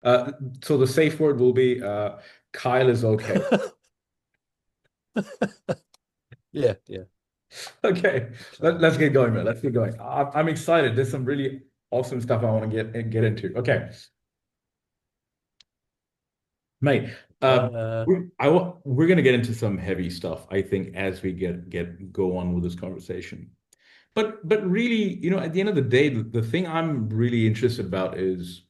Uh, so the safe word will be Kyle is okay. Yeah, yeah. Okay, let's get going, man. Let's get going. I'm excited. There's some really awesome stuff I want to get into. Okay, mate. Uh, We're gonna get into some heavy stuff, I think, as we get go on with this conversation. But really, at the end of the day, the thing I'm really interested about is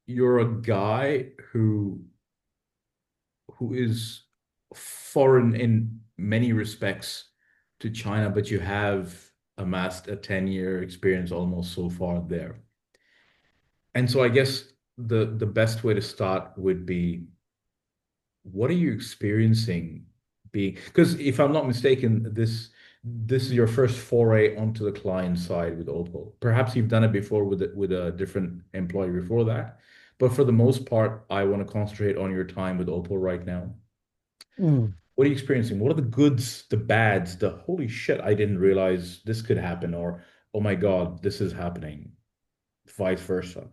you're a guy who is foreign in many respects to China, but you have amassed a 10-year experience almost so far there. And so I guess the best way to start would be, what are you experiencing being, because if I'm not mistaken, this is your first foray onto the client side with OPPO. Perhaps you've done it before with a different employee before that, but for the most part, I want to concentrate on your time with OPPO right now. mm, What are you experiencing? What are the goods, the bads, the holy shit, I didn't realize this could happen, or oh my God, this is happening, vice versa.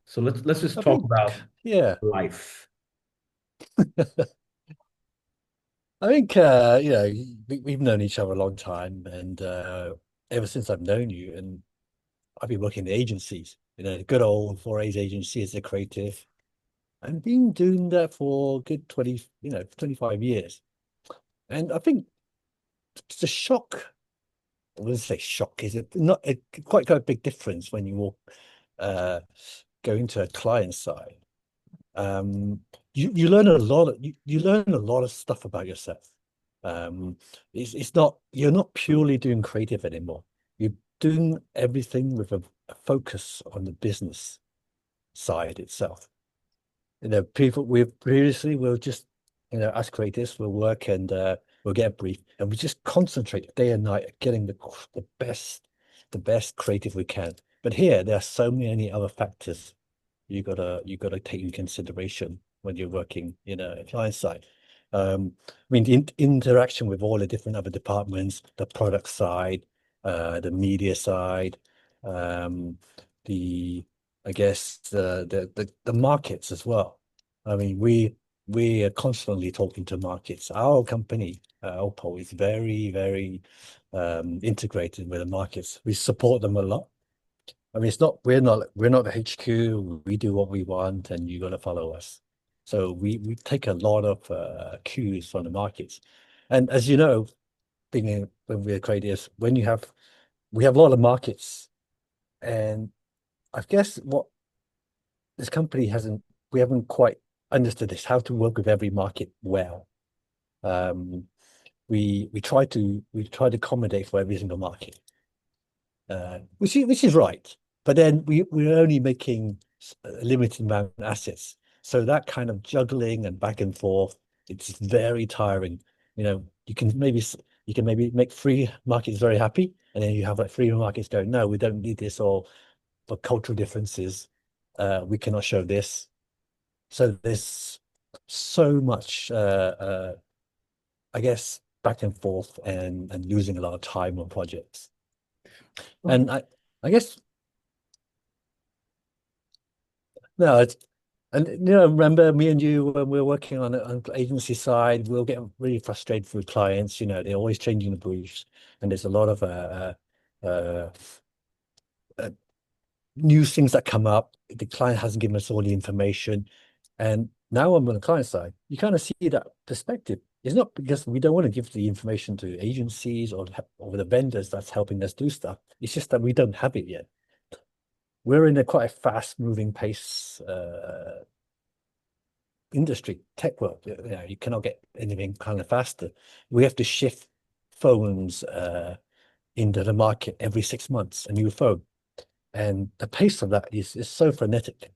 So let's just I talk think, about yeah, life. I think, we've known each other a long time, and ever since I've known you, and I've been working in agencies, the good old 4A's agency as a creative, and been doing that for a good 20, 25 years. And I think the shock, I wouldn't say shock, is it not it quite got a big difference when you walk, uh, go into a client side. um you learn a lot you learn a lot of stuff about yourself. It's not, you're not purely doing creative anymore. You're doing everything with a focus on the business side itself. People we previously will just, as creatives, we'll work and we'll get a brief and we just concentrate day and night at getting the best creative we can. But here there are so many other factors you gotta take in consideration when you're working in a client side. I mean, the interaction with all the different other departments, the product side, the media side, um, the I guess the markets as well. I mean, we are constantly talking to markets. Our company, OPPO, is very, very integrated with the markets. We support them a lot. I mean, we're not the HQ. We do what we want, and you got to follow us. So we take a lot of cues from the markets, and as you know, when we're creators, we have a lot of markets, and I guess what this company hasn't we haven't quite understood this, how to work with every market well. Um, we try to accommodate for every single market, which is right. But then we're only making a limited amount of assets. So that kind of juggling and back and forth, it's very tiring. You can maybe make three markets very happy, and then you have like three markets going, no, we don't need this, or for cultural differences, we cannot show this. So there's so much, I guess, back and forth and losing a lot of time on projects. And I guess no, remember me and you when we were working on agency side, we'll get really frustrated with clients. They're always changing the briefs, and there's a lot of uh, uh, new things that come up. The client hasn't given us all the information, and now I'm on the client side. You kind of see that perspective. It's not because we don't want to give the information to agencies or the vendors that's helping us do stuff. It's just that we don't have it yet. We're in a quite a fast-moving pace industry, tech world. You cannot get anything kind of faster. We have to shift phones into the market every 6 months, a new phone. And the pace of that is so frenetic.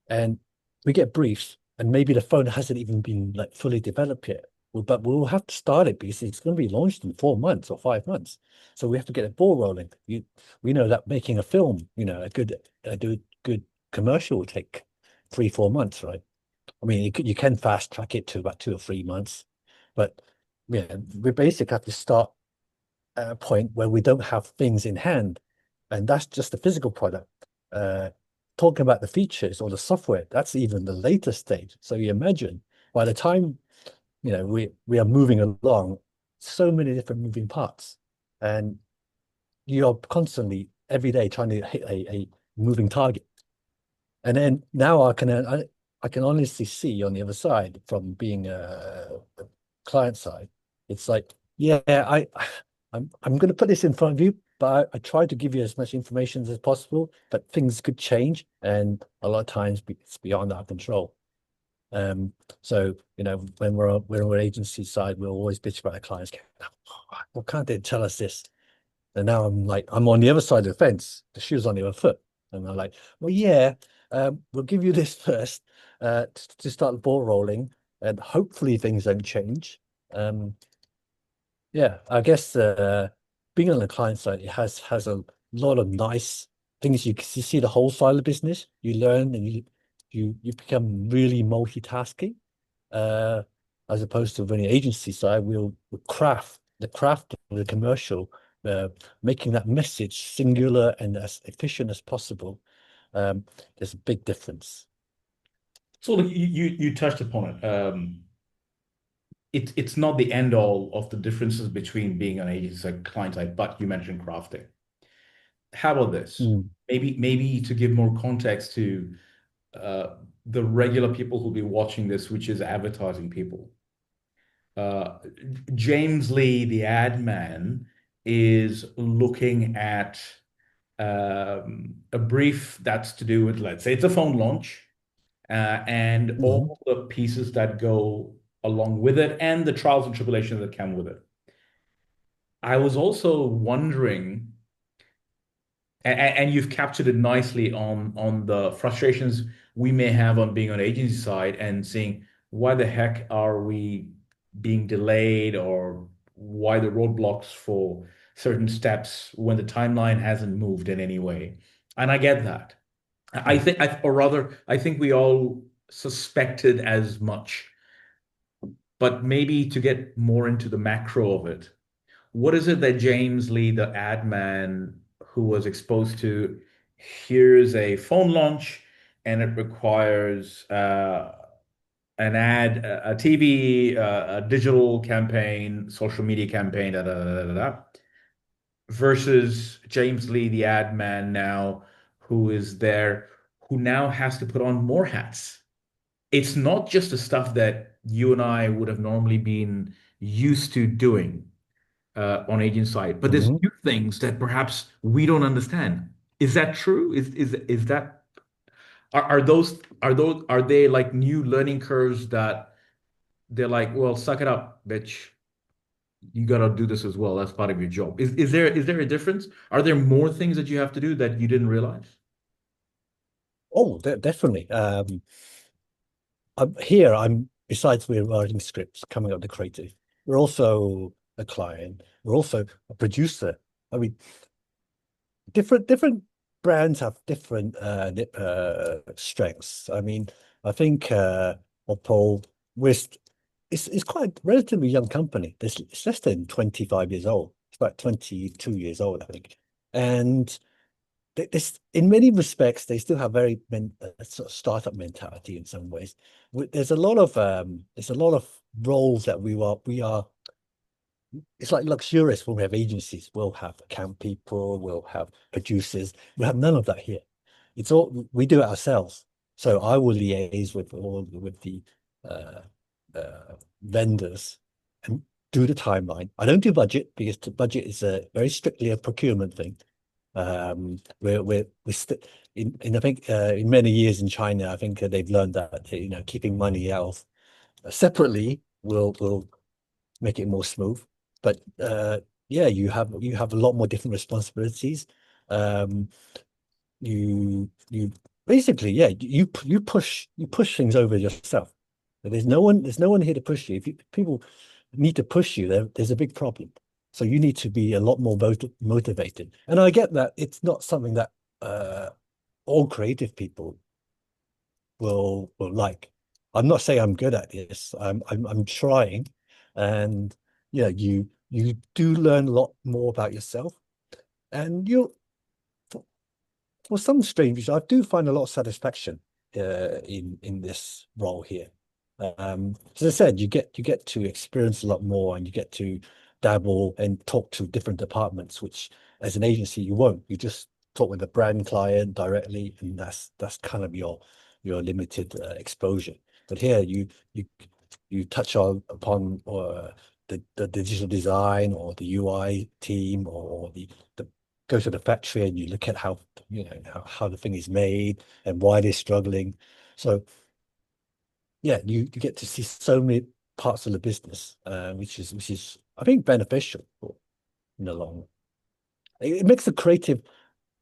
And we get briefs, and maybe the phone hasn't even been like fully developed yet. But we'll have to start it because it's going to be launched in 4 months or 5 months. So we have to get a ball rolling. We know that making a film, a good commercial will take 3, 4 months, right? I mean, you can fast track it to about 2 or 3 months, but yeah, we basically have to start at a point where we don't have things in hand, and that's just the physical product. Uh, talking about the features or the software, that's even the later stage. So you imagine by the time we are moving along, so many different moving parts, and you're constantly every day trying to hit a moving target. And then now I can honestly see on the other side from being a client side, it's like, yeah, I'm going to put this in front of you, but I try to give you as much information as possible, but things could change, and a lot of times it's beyond our control. Um, so when we're agency side, we'll always bitch about our clients. Well, can't they tell us this? And now I'm like, I'm on the other side of the fence. The shoe's on the other foot. And I'm like, well, yeah, we'll give you this first to start the ball rolling, and hopefully things don't change. Um, yeah, I guess being on the client side, it has a lot of nice things. You see the whole side of the business. You learn and you become really multitasking. Uh, as opposed to when the agency side, we'll craft of the commercial, uh, making that message singular and as efficient as possible. There's a big difference. So look, you touched upon it. It's not the end all of the differences between being an agency side, client side, but you mentioned crafting. How about this? Mm. Maybe to give more context to uh, the regular people who'll be watching this, which is advertising people. Uh, James Lee, the ad man, is looking at a brief that's to do with, let's say, it's a phone launch, and Mhm. all the pieces that go along with it, and the trials and tribulations that come with it. I was also wondering, and you've captured it nicely on the frustrations we may have on being on agency side and seeing why the heck are we being delayed, or why the roadblocks for certain steps when the timeline hasn't moved in any way. And I get that. I Mm. think, or rather, I think we all suspected as much, but maybe to get more into the macro of it. What is it that James Lee, the ad man who was exposed to, here's a phone launch and it requires an ad, a TV, a digital campaign, social media campaign, da, da, da, da, da, versus James Lee, the ad man now, who is there, who now has to put on more hats. It's not just the stuff that you and I would have normally been used to doing on agent side, but there's Mhm. new things that perhaps we don't understand. Is that true? Is that are they like new learning curves that they're like, well, suck it up, bitch. You gotta do this as well. That's part of your job. Is there a difference? Are there more things that you have to do that you didn't realize? Oh, definitely. Here, besides we're writing scripts, coming up with creative, we're also a client. We're also a producer. I mean, different brands have different strengths. I mean, I think OPPO, with it's quite relatively young company. It's less than 25 years old. It's about 22 years old, I think. And this, in many respects, they still have very sort of startup mentality in some ways. There's a lot of roles that we are. It's like luxurious when we have agencies. We'll have account people, we'll have producers. We have none of that here. It's all we do it ourselves. So I will liaise with the uh, vendors and do the timeline. I don't do budget because the budget is a very strictly a procurement thing. We st in I think in many years in China, I think they've learned that keeping money out separately will make it more smooth. But yeah, you have a lot more different responsibilities. Um, you basically, yeah, you push things over yourself. There's no one here to push you. If people need to push you, there's a big problem. So you need to be a lot more motivated. And I get that it's not something that uh, all creative people will like. I'm not saying I'm good at this. I'm trying, and yeah, you do learn a lot more about yourself, and for some strange reason, I do find a lot of satisfaction in this role here. As I said, you get to experience a lot more, and you get to dabble and talk to different departments, which as an agency you won't. You just talk with the brand client directly, and that's kind of your limited exposure. But here you touch on upon the digital design or the UI team or the go to the factory, and you look at how how the thing is made and why they're struggling. So yeah, you get to see so many parts of the business, which is I think beneficial in the long run. It makes the creative.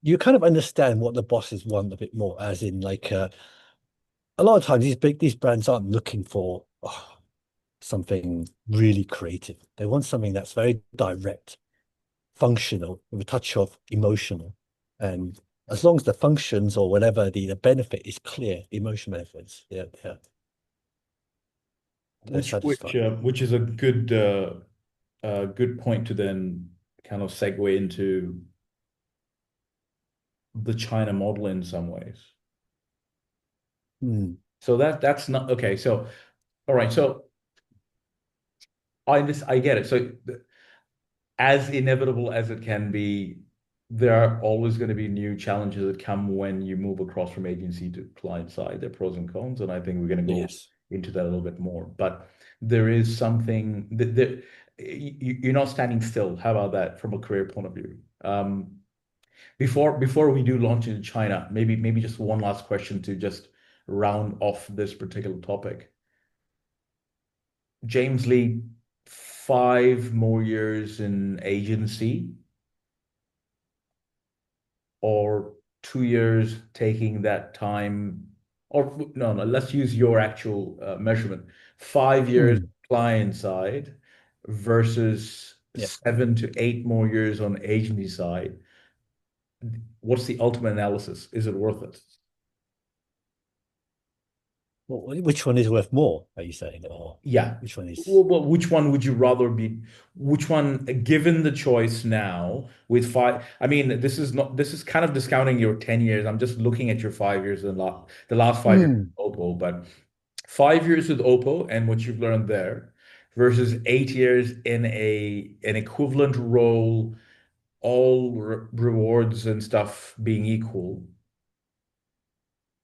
You kind of understand what the bosses want a bit more, as in like a lot of times these brands aren't looking for something really creative. They want something that's very direct, functional, with a touch of emotional. And as long as the functions or whatever the benefit is clear, emotion benefits, they're satisfied. Which is a good point to then kind of segue into the China model in some ways. Hmm. So that's not okay. So all right. So I get it. So as inevitable as it can be, there are always going to be new challenges that come when you move across from agency to client side. There are pros and cons, and I think we're going to go Yes. into that a little bit more. But there is something that you're not standing still. How about that from a career point of view? Before we do launch into China, maybe just one last question to just round off this particular topic. James Lee, 5 more years in agency or 2 years taking that time, or no, let's use your actual measurement. 5 years Hmm. client side versus Yeah. 7 to 8 more years on agency side. What's the ultimate analysis? Is it worth it? Well, which one is worth more, are you saying? Or Yeah. which one is Well, which one would you rather be? Which one, given the choice now with five? I mean, this is kind of discounting your 10 years. I'm just looking at your 5 years and the last 5 years Hmm. with OPPO, but 5 years with OPPO and what you've learned there versus 8 years in an equivalent role, all rewards and stuff being equal,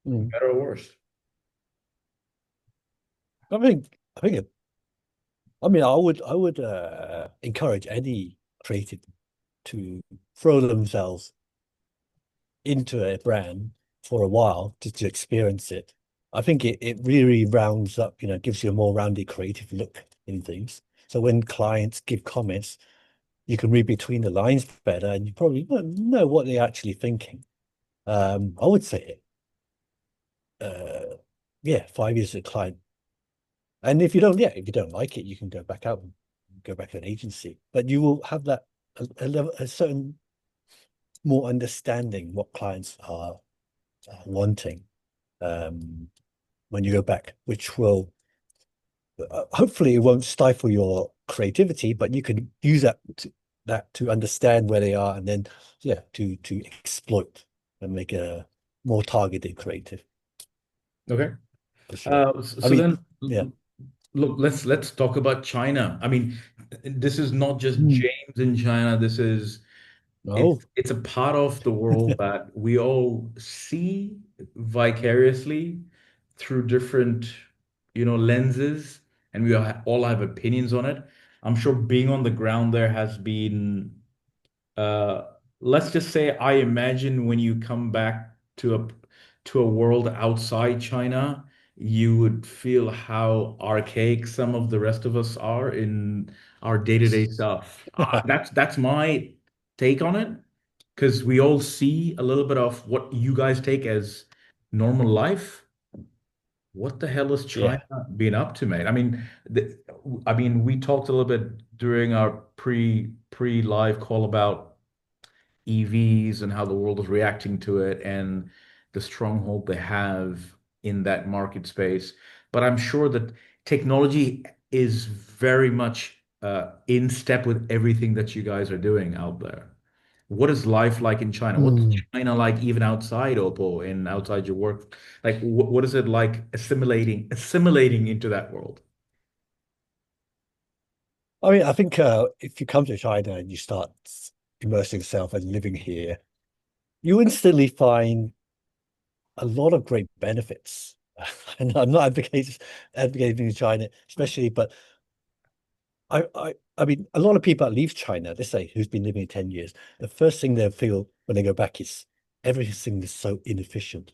Hmm. better or worse? I think I mean I would encourage any creative to throw themselves into a brand for a while to experience it. I think it really rounds up, gives you a more rounded creative look in things. So when clients give comments, you can read between the lines better, and you probably know what they're actually thinking. I would say, yeah, 5 years as a client. And if you don't like it, you can go back out and go back to an agency. But you will have that a certain more understanding what clients are wanting when you go back, which will hopefully it won't stifle your creativity, but you can use that to understand where they are, and then to exploit and make a more targeted creative Okay. for sure. I So mean, then yeah. look, let's talk about China. I mean, this is not just Hmm. James in China. No. It's a part of the world that we all see vicariously through different, lenses, and we all have opinions on it. I'm sure being on the ground there has been uh, let's just say I imagine when you come back to a world outside China, you would feel how archaic some of the rest of us are in our day-to-day stuff. That's my take on it, because we all see a little bit of what you guys take as normal life. What the hell has China Yeah. been up to, mate? I mean, we talked a little bit during our pre-live call about EVs and how the world is reacting to it and the stronghold they have in that market space. But I'm sure that technology is very much in step with everything that you guys are doing out there. what is life like in China? What's Mm. China like even outside OPPO and outside your work? Like, what is it like assimilating into that world? I mean, I think if you come to China and you start immersing yourself and living here, you instantly find a lot of great benefits. And I'm not advocating in China, especially, but I mean, a lot of people that leave China, let's say, who's been living 10 years, the first thing they feel when they go back is everything is so inefficient.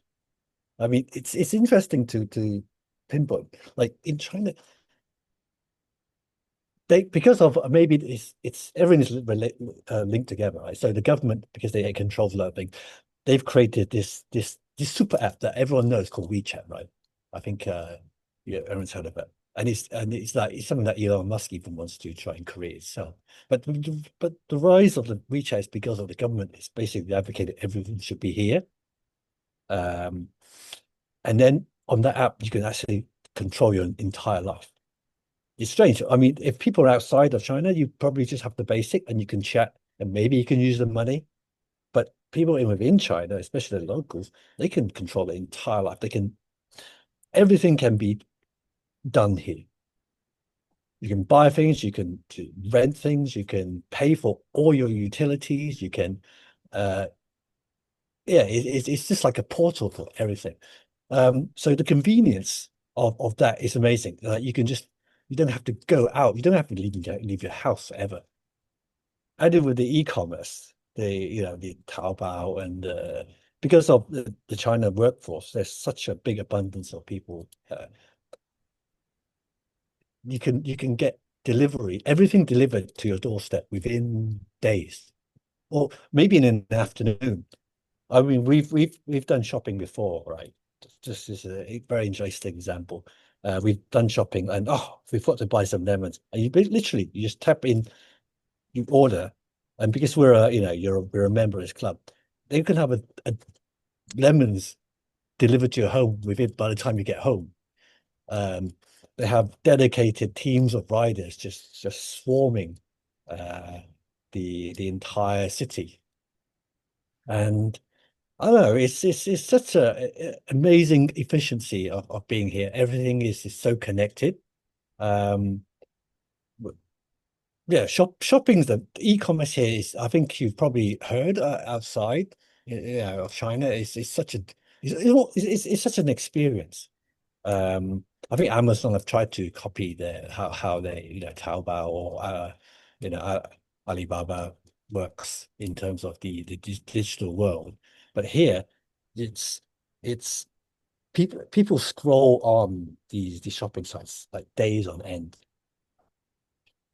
I mean, it's interesting to pinpoint. Like in China, they because of maybe it's everything is linked together, right? So the government, because they control a lot of things, they've created this super app that everyone knows called WeChat, right? I think yeah, everyone's heard of it. And it's like it's something that Elon Musk even wants to try and create itself. But the rise of the WeChat is because of the government. It's basically advocated everything should be here. Um, and then on that app, you can actually control your entire life. It's strange. I mean, if people are outside of China, you probably just have the basic and you can chat and maybe you can use the money. But people in within China, especially the locals, they can control their entire life. Everything can be done here. You can buy things, you can rent things, you can pay for all your utilities, you can, uh, yeah, it's just like a portal for everything. So the convenience of that is amazing. You can just, you don't have to go out, you don't have to leave your house forever. I did with the e-commerce, the Taobao and because of the China workforce, there's such a big abundance of people. You can get delivery, everything delivered to your doorstep within days, or maybe in an afternoon. I mean, we've done shopping before, right? Just as a very interesting example. We've done shopping and we've got to buy some lemons. And literally you just tap in, you order, and because we're a member of this club, they can have a lemons delivered to your home within by the time you get home. Um, they have dedicated teams of riders just swarming uh, the entire city, and I don't know, it's such a amazing efficiency of being here. Everything is so connected. Um, Yeah, shopping's the e-commerce here is. I think you've probably heard outside, of China. It's such a it's such an experience. I think Amazon have tried to copy their how they Taobao or Alibaba works in terms of the digital world, but here it's it's people scroll on these shopping sites like days on end.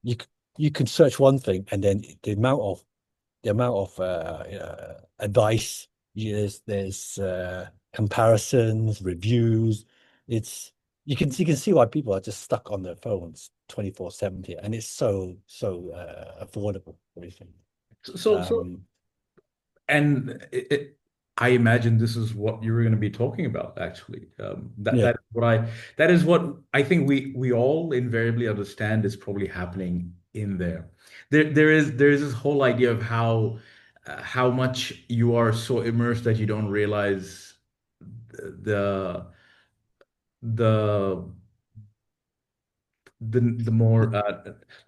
you you can search one thing and then the amount of advice, there's comparisons, reviews. It's you can see why people are just stuck on their phones 24/7 here, and it's so affordable, everything. So, um and I imagine this is what you were going to be talking about, actually. yeah, That is what I think we all invariably understand is probably happening in there. There is this whole idea of how much you are so immersed that you don't realize the the the more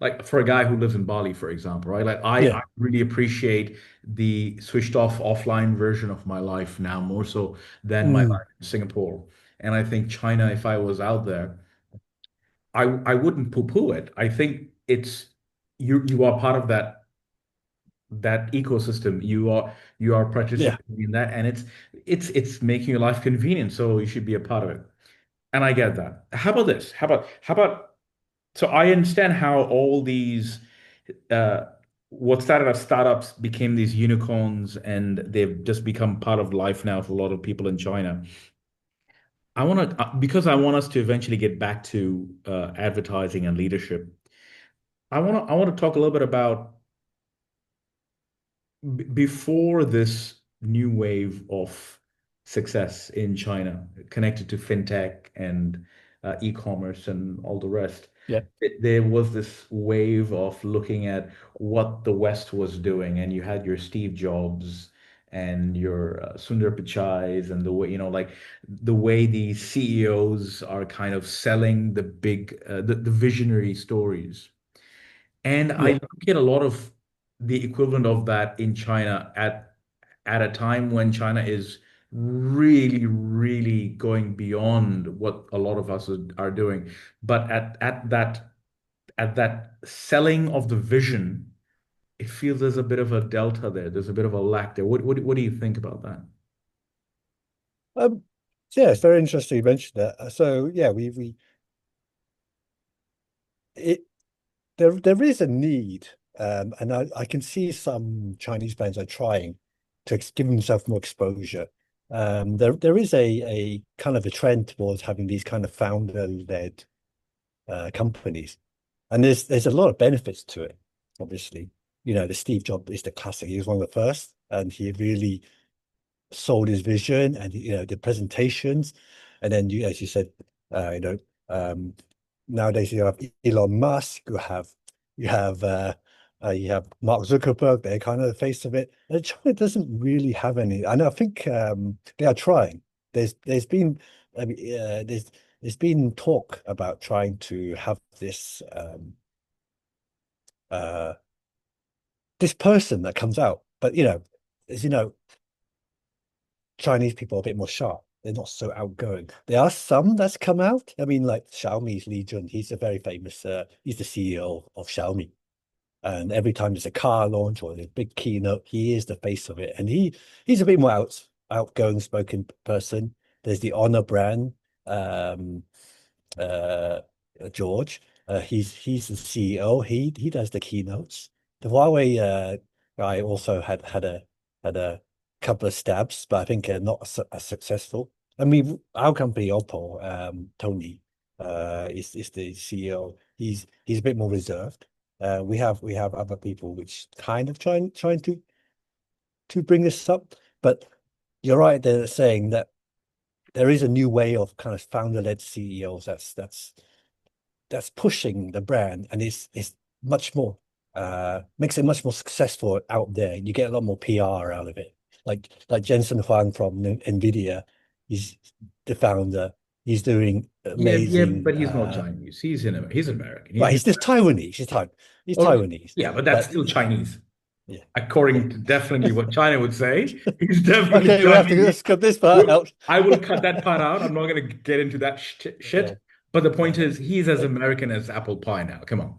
like for a guy who lives in Bali, for example, right? Like I yeah. really appreciate the switched off offline version of my life now more so than my Mm, life in Singapore. And I think China, if I was out there, I wouldn't poo-poo it. I think it's you are part of that ecosystem. You are yeah. participating in that, and it's making your life convenient, so you should be a part of it. And I get that. How about this? How about so I understand how all these uh, what started as startups became these unicorns, and they've just become part of life now for a lot of people in China. I want to because I want us to eventually get back to advertising and leadership. I want to talk a little bit about before this new wave of success in China connected to fintech and e-commerce and all the rest. Yeah. There was this wave of looking at what the West was doing, and you had your Steve Jobs and your Sundar Pichais, and the way, like the way these CEOs are kind of selling the big, the visionary stories. And I Yeah. look at a lot of the equivalent of that in China at a time when China is really, really going beyond what a lot of us are doing. But at that selling of the vision, it feels there's a bit of a delta there. There's a bit of a lack there. What do you think about that? Um, yeah, it's very interesting you mentioned that. So yeah, we it there is a need, and I can see some Chinese brands are trying to give themselves more exposure. There is a kind of a trend towards having these kind of founder-led companies, and there's a lot of benefits to it. Obviously, the Steve Jobs is the classic. He was one of the first, and he really sold his vision and the presentations. And then as you said, um, nowadays you have Elon Musk, you have Mark Zuckerberg. They're kind of the face of it. And China doesn't really have any, and I think they are trying. There's been, I mean, there's been talk about trying to have uh, this person that comes out, but as you know, Chinese people are a bit more sharp. They're not so outgoing. There are some that's come out. I mean, like Xiaomi's Li Jun, he's a very famous, he's the CEO of Xiaomi. And every time there's a car launch or a big keynote, he is the face of it. And he's a bit more outgoing spoken person. There's the Honor brand. Um, uh, George. He's the CEO. He does the keynotes. The Huawei guy also had a couple of stabs, but I think not as successful. I mean, our company OPPO, Tony, is the CEO. He's a bit more reserved. We have other people which kind of trying to bring this up, but you're right. They're saying that there is a new way of kind of founder-led CEOs that's pushing the brand, and it's much more makes it much more successful out there. You get a lot more PR out of it. Like Jensen Huang from NVIDIA, he's the founder. He's doing Yeah, yeah, amazing. but he's not Chinese. He's American. Well, he's just Taiwanese. He's Okay. Taiwanese, Yeah, but that's but still Chinese. yeah, yeah. According to definitely what China would say, he's definitely Okay, we have to Chinese. let's cut this part out. I will cut that part out. I'm not going to get into that Yeah, shit. But the point yeah. is, he's as But American as apple pie now. Come on.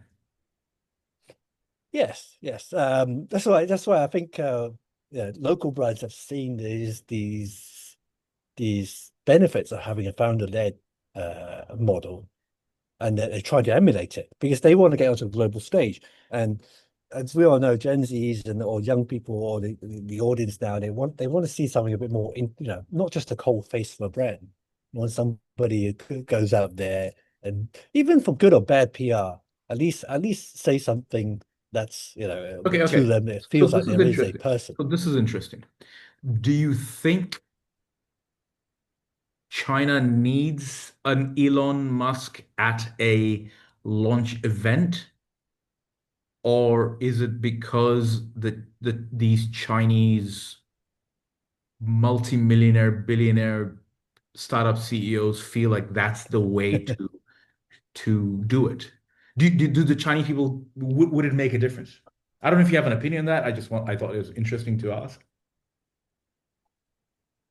yes, yes. That's why I think yeah, local brands have seen these benefits of having a founder-led model, and they're trying to emulate it because they want to get onto the global stage. And as we all know, Gen Zs and or young people or the audience now, they want to see something a bit more not just a cold face of a brand. They want somebody who goes out there and even for good or bad PR, at least say something that's Okay, to okay. them. It So feels like this is there is a interesting. person. So this is interesting. Do you think China needs an Elon Musk at a launch event? Or is it because these Chinese multimillionaire, billionaire startup CEOs feel like that's the way to do it? Do the Chinese people would it make a difference? I don't know if you have an opinion on that. I thought it was interesting to ask.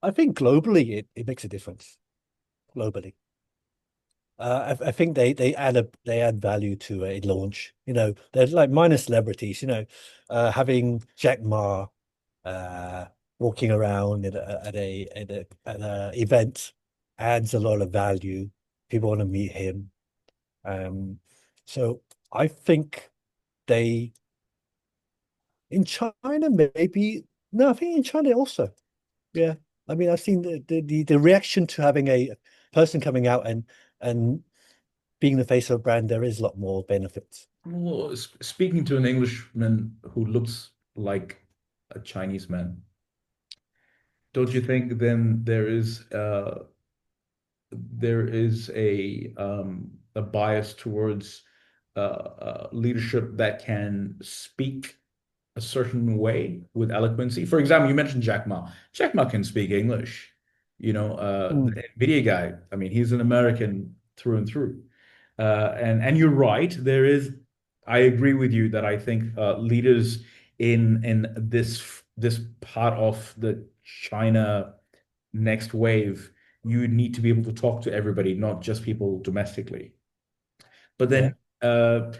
I think globally it makes a difference globally. I think they add value to a launch. They're like minor celebrities. Having Jack Ma uh, walking around at a event adds a lot of value. People want to meet him. Um, so I think they in China maybe no, I think in China also. Yeah, I mean I've seen the reaction to having a person coming out and being the face of a brand, there is a lot more benefits. Well, speaking to an Englishman who looks like a Chinese man, don't you think then there is a a bias towards leadership that can speak a certain way with eloquency. For example, you mentioned Jack Ma. Jack Ma can speak English. Mm, The NVIDIA guy, I mean, he's an American through and through. And you're right. I agree with you that I think leaders in this part of the China next wave, you need to be able to talk to everybody, not just people domestically. But yeah. then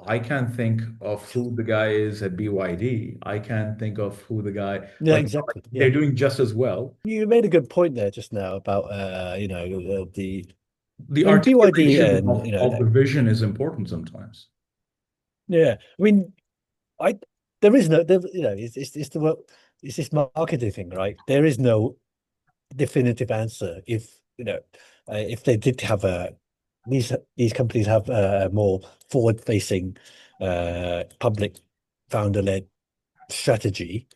I can't think of who the guy is at BYD. I can't think of who the guy, Yeah, like, exactly. Yeah. they're doing just as well. You made a good point there just now about The I mean BYD articulation and of the vision is important sometimes. yeah. I mean I there is no there, it's it's this marketing thing, right? There is no definitive answer. If they did have a these companies have a more forward-facing public founder-led strategy,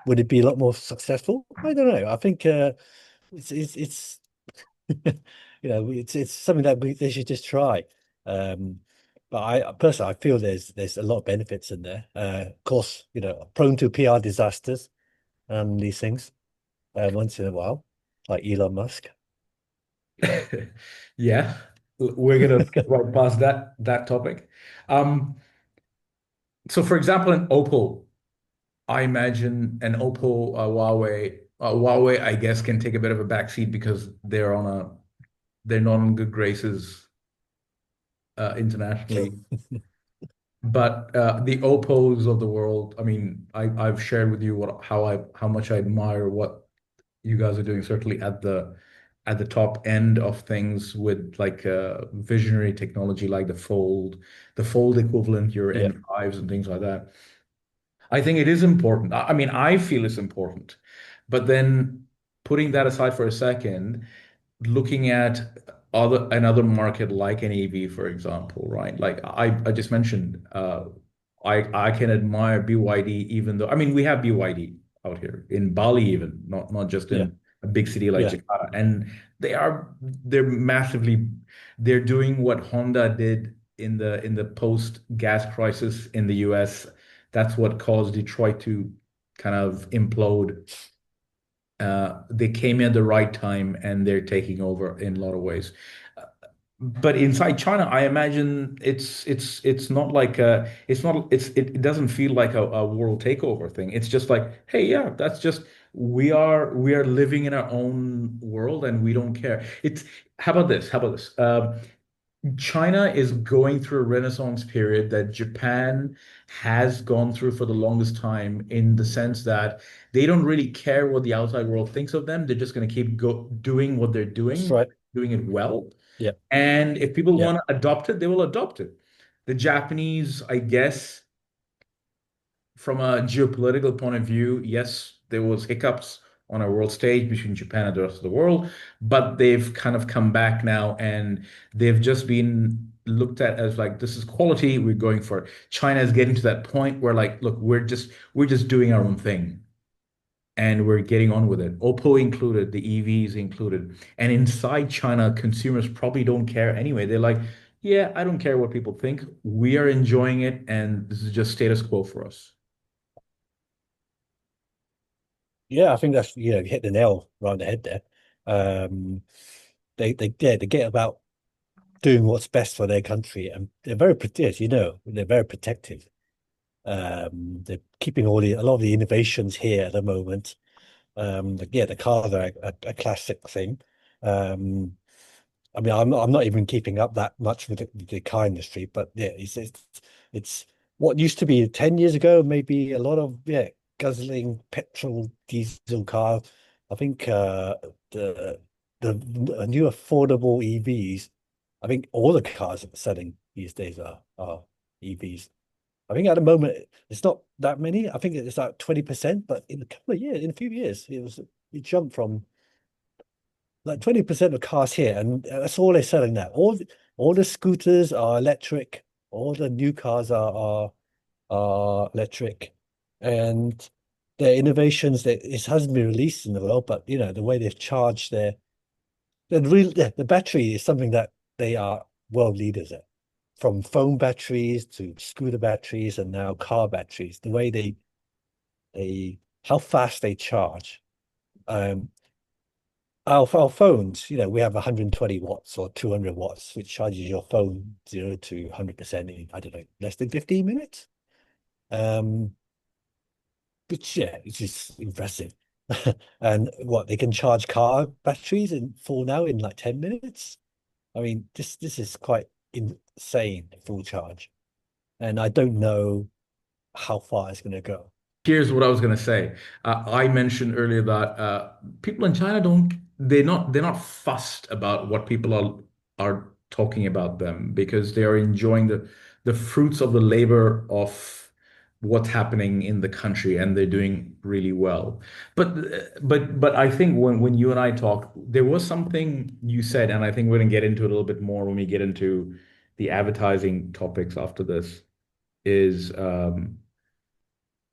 would it be a lot more successful? I don't know. I think it's it's something that they should just try. Um, but I personally I feel there's a lot of benefits in there. Of course, prone to PR disasters and these things once in a while, like Elon Musk. Yeah, we're gonna skip right past that topic. Um, so for example, in OPPO, I imagine an OPPO, Huawei, I guess, can take a bit of a backseat because they're not in good graces internationally. But the Oppos of the world, I mean, I've shared with you how much I admire what you guys are doing, certainly at the top end of things with like visionary technology like the Fold equivalent, your Yeah, N5s and things like that. I think it is important. I mean, I feel it's important. But then putting that aside for a second, looking at another market like an EV, for example, right? Like I just mentioned, I can admire BYD even though I mean we have BYD out here in Bali even, not just yeah, in a big city like yeah. Jakarta. And they're massively they're doing what Honda did in the post gas crisis in the US. That's what caused Detroit to kind of implode. They came in at the right time and they're taking over in a lot of ways. Uh, But inside China, I imagine it's not like it's not it doesn't feel like a world takeover thing. It's just like, hey, yeah, that's just we are living in our own world and we don't care. It's how about this? How about this? China is going through a renaissance period that Japan has gone through for the longest time in the sense that they don't really care what the outside world thinks of them. They're just going to keep doing what they're That's doing, right. doing it well. Yeah, And if people yeah, want to adopt it, they will adopt it. The Japanese, I guess, from a geopolitical point of view, yes, there was hiccups on a world stage between Japan and the rest of the world, but they've kind of come back now and they've just been looked at as like this is quality, we're going for it. China is getting to that point where like, look, we're just doing our own thing and we're getting on with it. OPPO included, the EVs included. And inside China, consumers probably don't care anyway. They're like, yeah, I don't care what people think. We are enjoying it and this is just status quo for us. yeah. I think that's you hit the nail right on the head there. They get about doing what's best for their country, and they're very protective. They're very protective. They're keeping a lot of the innovations here at the moment. Yeah, the cars are a classic thing. Um, I mean, I'm not even keeping up that much with the car industry, but yeah, it's what used to be 10 years ago, maybe a lot of guzzling petrol diesel cars. I think the the new affordable EVs, I think all the cars that are selling these days are EVs. I think at the moment it's not that many. I think it's like 20%, but in a couple of years, in a few years, it jumped from like 20% of cars here, and that's all they're selling now. All the scooters are electric, all the new cars are electric, and their innovations that it hasn't been released in the world, but the way they've charged the battery is something that they are world leaders at, from phone batteries to scooter batteries and now car batteries. The way they how fast they charge. Um, our phones, we have 120 watts or 200 watts, which charges your phone 0 to 100% in, I don't know, less than 15 minutes. Um, which, yeah, it's just impressive. And what, they can charge car batteries in full now in like 10 minutes? I mean, this is quite insane, full charge. And I don't know how far it's going to go. Here's what I was going to say. I mentioned earlier that people in China don't they're not fussed about what people are talking about them because they are enjoying the fruits of the labor of what's happening in the country and they're doing really well. But I think when you and I talked, there was something you said, and I think we're going to get into it a little bit more when we get into the advertising topics after this, is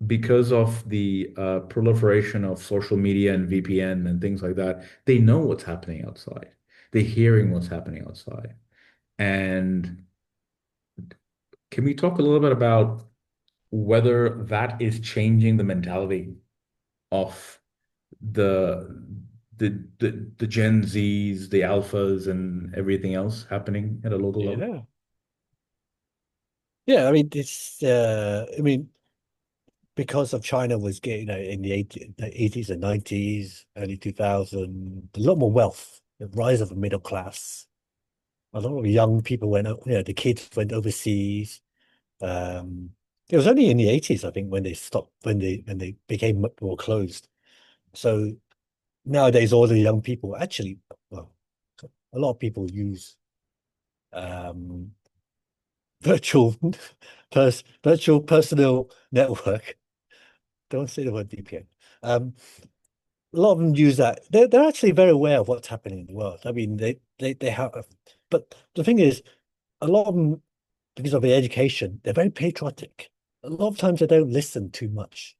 because of the proliferation of social media and VPN and things like that, they know what's happening outside. They're hearing what's happening outside. And can we talk a little bit about whether that is changing the mentality of the the Gen Zs, the alphas, and everything else happening at a local level? Yeah. Yeah, I mean, because of China was getting, in the 80s and 90s, early 2000, a lot more wealth, the rise of the middle class. A lot of young people the kids went overseas. Um, it was only in the 80s, I think, when they stopped, when they became much more closed. So nowadays, all the young people actually, well, a lot of people use um, virtual virtual personal network. Don't say the word VPN. A lot of them use that. They're actually very aware of what's happening in the world. I mean, they have, but the thing is, a lot of them, because of their education, they're very patriotic. A lot of times they don't listen too much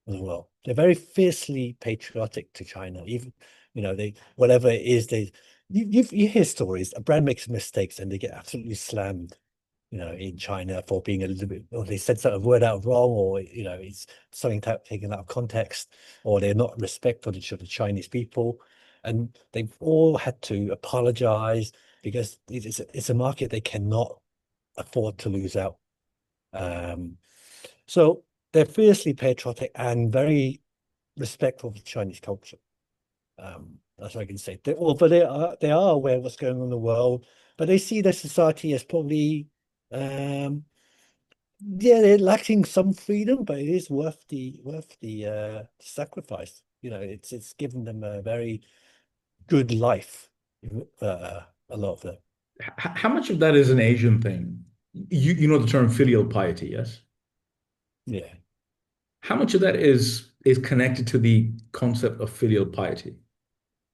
as well. They're very fiercely patriotic to China. Even, they whatever it is, you hear stories. A brand makes mistakes and they get absolutely slammed, in China for being a little bit, or they said sort of word out wrong, or it's something taken out of context, or they're not respectful to the Chinese people, and they've all had to apologize because it's a market they cannot afford to lose out. Um, so they're fiercely patriotic and very respectful of Chinese culture. That's what I can say. But they are aware of what's going on in the world, but they see their society as probably um, yeah, they're lacking some freedom, but it is worth the sacrifice. It's given them a very good life. A lot of them. How much of that is an Asian thing? You know the term filial piety, yes? Yeah. How much of that is connected to the concept of filial piety?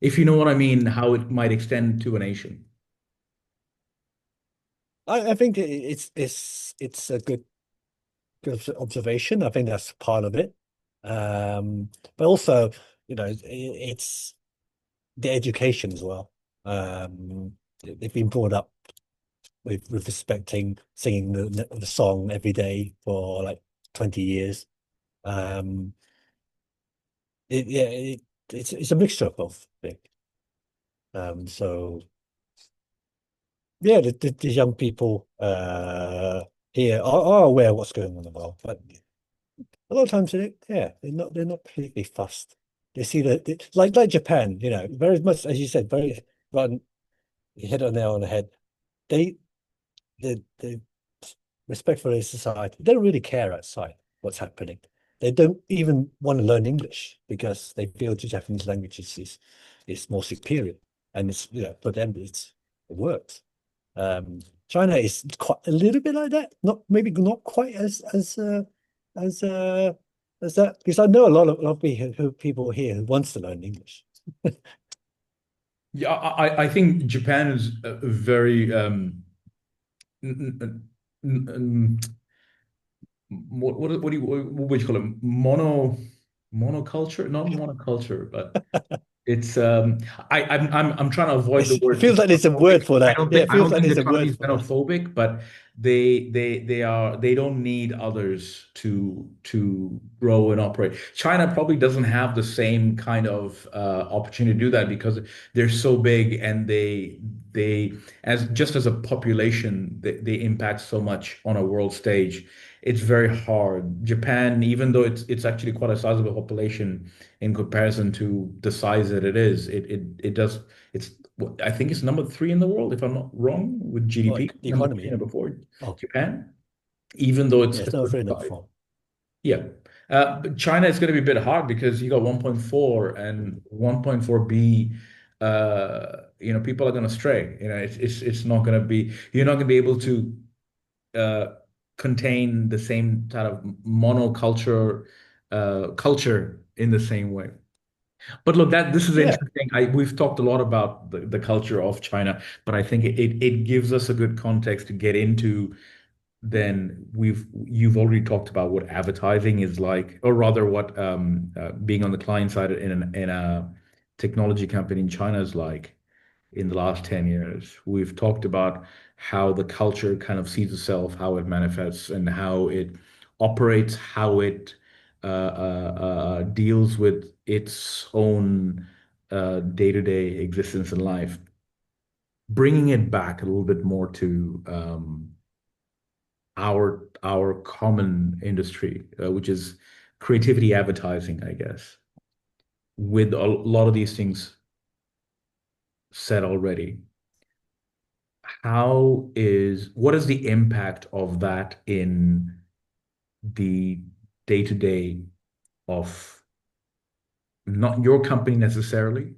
If you know what I mean, how it might extend to a nation. I think it's a good observation. I think that's part of it. But also, it's the education as well. They've been brought up with respecting singing the song every day for like 20 years. Um, it's a mixture of both, I think. So yeah, the young people here are aware of what's going on in the world, but a lot of times they're not particularly fussed. They see like Japan, very much as you said, very run you hit on nail on the head. They they respect for their society. They don't really care outside what's happening. They don't even want to learn English because they feel the Japanese language is more superior, and it's for them it works. China is quite a little bit like that. Not maybe not quite as as that, because I know a lot of people here who wants to learn English. Yeah, I think Japan is a very what do you what would you call it? Monoculture? Not monoculture, but It's I'm trying to avoid the It word feels like there's a xenophobic. word for that. Yeah, it I feels don't like think the there's a economy word is for that. xenophobic, but they don't need others to grow and operate. China probably doesn't have the same kind of opportunity to do that because they're so big and they as just as a population they impact so much on a world stage. It's very hard. Japan, even though it's actually quite a sizable population in comparison to the size that it is, it does it's I think it's number three in the world, if I'm not wrong, with GDP, Like the number economy, three, yeah. number four, Oh, Japan, even though it's yeah, a it's not certain very enough size. for. Yeah. But China is going to be a bit hard because you got 1.4 and 1.4B, people are going to stray. It's not going to be, you're not going to be able to uh, contain the same kind of monoculture culture in the same way. But look, that this is Yeah. interesting. We've talked a lot about the culture of China, but I think it gives us a good context to get into. Then you've already talked about what advertising is like, or rather, what being on the client side in a technology company in China is like in the last 10 years. We've talked about how the culture kind of sees itself, how it manifests, and how it operates, how it deals with its own day-to-day existence in life. Bringing it back a little bit more to our common industry, which is creativity advertising, I guess. With a lot of these things said already, what is the impact of that in the day-to-day of not your company necessarily,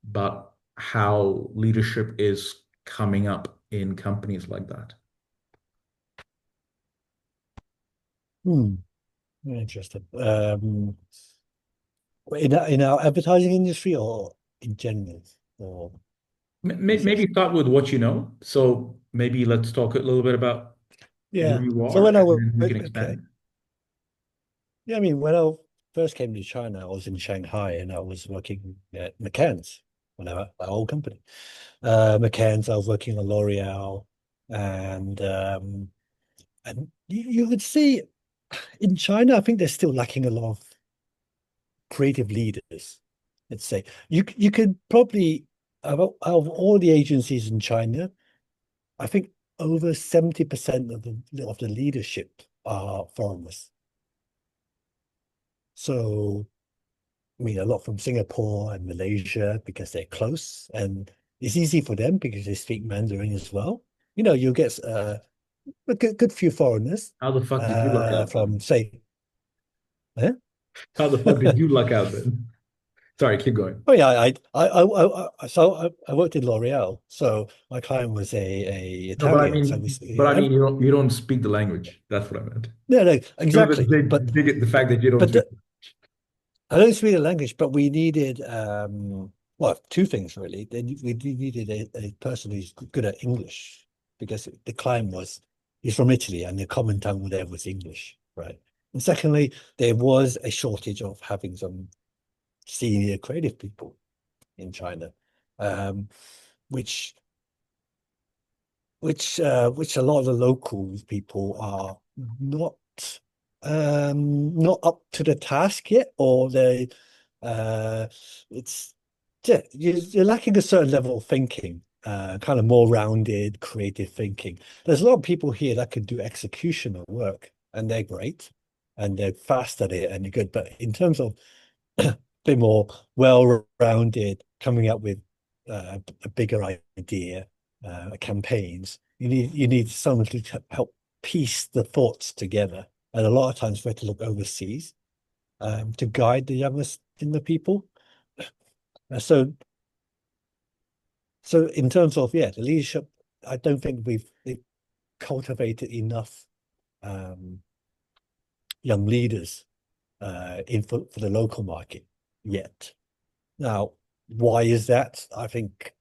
but how leadership is coming up in companies like that? Hmm. Very interesting. In our advertising industry or in general, or Maybe interest. start with what you know. So maybe let's talk a little bit about who Yeah. you So are, when I and was then we can okay, expand. yeah, I mean, when I first came to China, I was in Shanghai and I was working at McCann's, my old company. McCann's, I was working on L'Oreal, and you would see in China, I think they're still lacking a lot of creative leaders. Let's say you could probably out of all the agencies in China, I think over 70% of the leadership are foreigners. So I mean, a lot from Singapore and Malaysia because they're close, and it's easy for them because they speak Mandarin as well. You get a good few foreigners How the fuck did you luck out from then? say, eh? How the fuck did you luck out then? Sorry, keep going. Oh yeah, I worked in L'Oreal, so my client was a No, but I Italian, so mean, but I mean, you don't speak the language. That's what I meant. no, no, It was a exactly. the fact that you don't But speak. I don't speak the language, but we needed well, two things really. Then we needed a person who's good at English because the client he's from Italy and the common tongue there was English, right? And secondly, there was a shortage of having some senior creative people in China, um, which which a lot of the local people are not not up to the task yet, or they it's yeah, you're lacking a certain level of thinking, kind of more rounded creative thinking. There's a lot of people here that can do executional work and they're great and they're fast at it and you're good, but in terms of a bit more well-rounded, coming up with a bigger idea, campaigns. You need someone to help piece the thoughts together. And a lot of times we have to look overseas to guide the younger people. So in terms of the leadership, I don't think we've cultivated enough um, young leaders in for the local market yet. Now, why is that? I think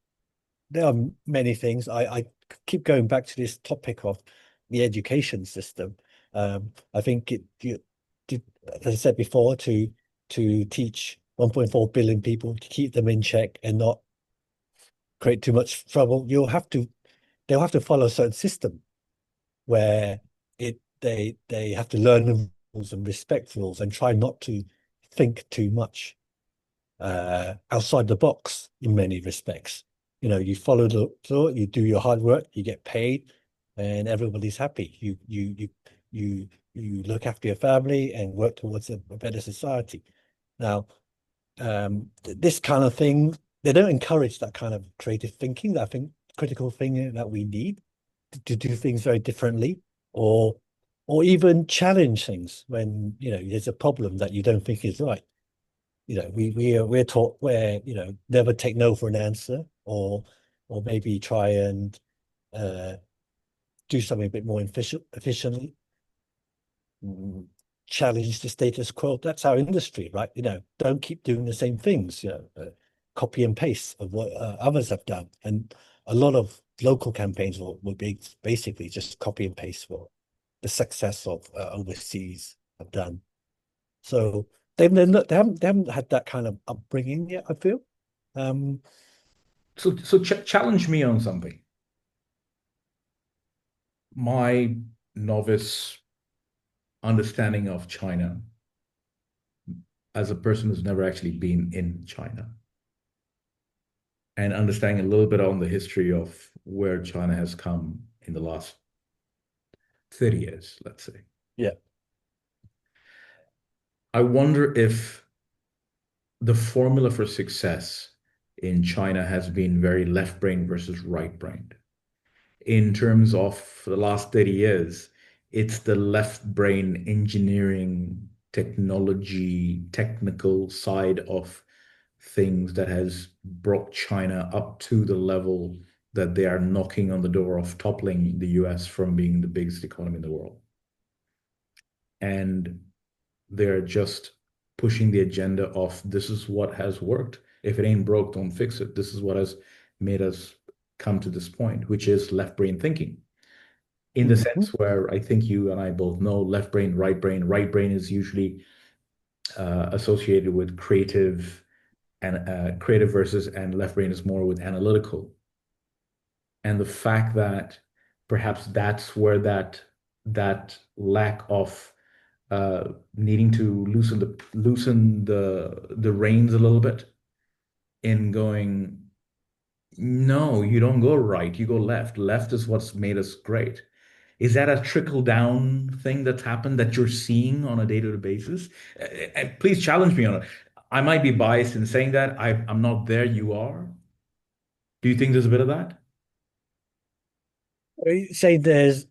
there are many things. I keep going back to this topic of the education system. I think as I said before, to teach 1.4 billion people, to keep them in check and not create too much trouble, they'll have to follow a certain system where they have to learn the rules and respect rules and try not to think too much outside the box in many respects. You follow the law, you do your hard work, you get paid, and everybody's happy. You look after your family and work towards a better society. Now, this kind of thing, they don't encourage that kind of creative thinking, that I think critical thinking that we need to do things very differently, or even challenge things when there's a problem that you don't think is right. We're taught where never take no for an answer, or maybe try and uh, do something a bit more efficiently, mm, challenge the status quo. That's our industry, right? Don't keep doing the same things. Copy and paste of what others have done, and a lot of local campaigns will be basically just copy and paste what the success of overseas have done. So they haven't had that kind of upbringing yet, I feel. Um, So challenge me on something. My novice understanding of China as a person who's never actually been in China and understanding a little bit on the history of where China has come in the last 30 years, let's say. yeah. I wonder if the formula for success in China has been very left-brained versus right-brained. In terms of the last 30 years, it's the left-brain engineering, technology, technical side of things that has brought China up to the level that they are knocking on the door of toppling the US from being the biggest economy in the world. And they're just pushing the agenda of this is what has worked. If it ain't broke, don't fix it. This is what has made us come to this point, which is left brain thinking. In the Mhm. sense where I think you and I both know left brain, right brain. Right brain is usually associated with creative and creative versus, and left brain is more with analytical. And the fact that perhaps that's where that lack of needing to loosen the reins a little bit in going, no, you don't go right, you go left. Left is what's made us great. Is that a trickle down thing that's happened that you're seeing on a day-to-day basis? Please challenge me on it. I might be biased in saying that. I'm not there, you are. Do you think there's a bit of that? Say there's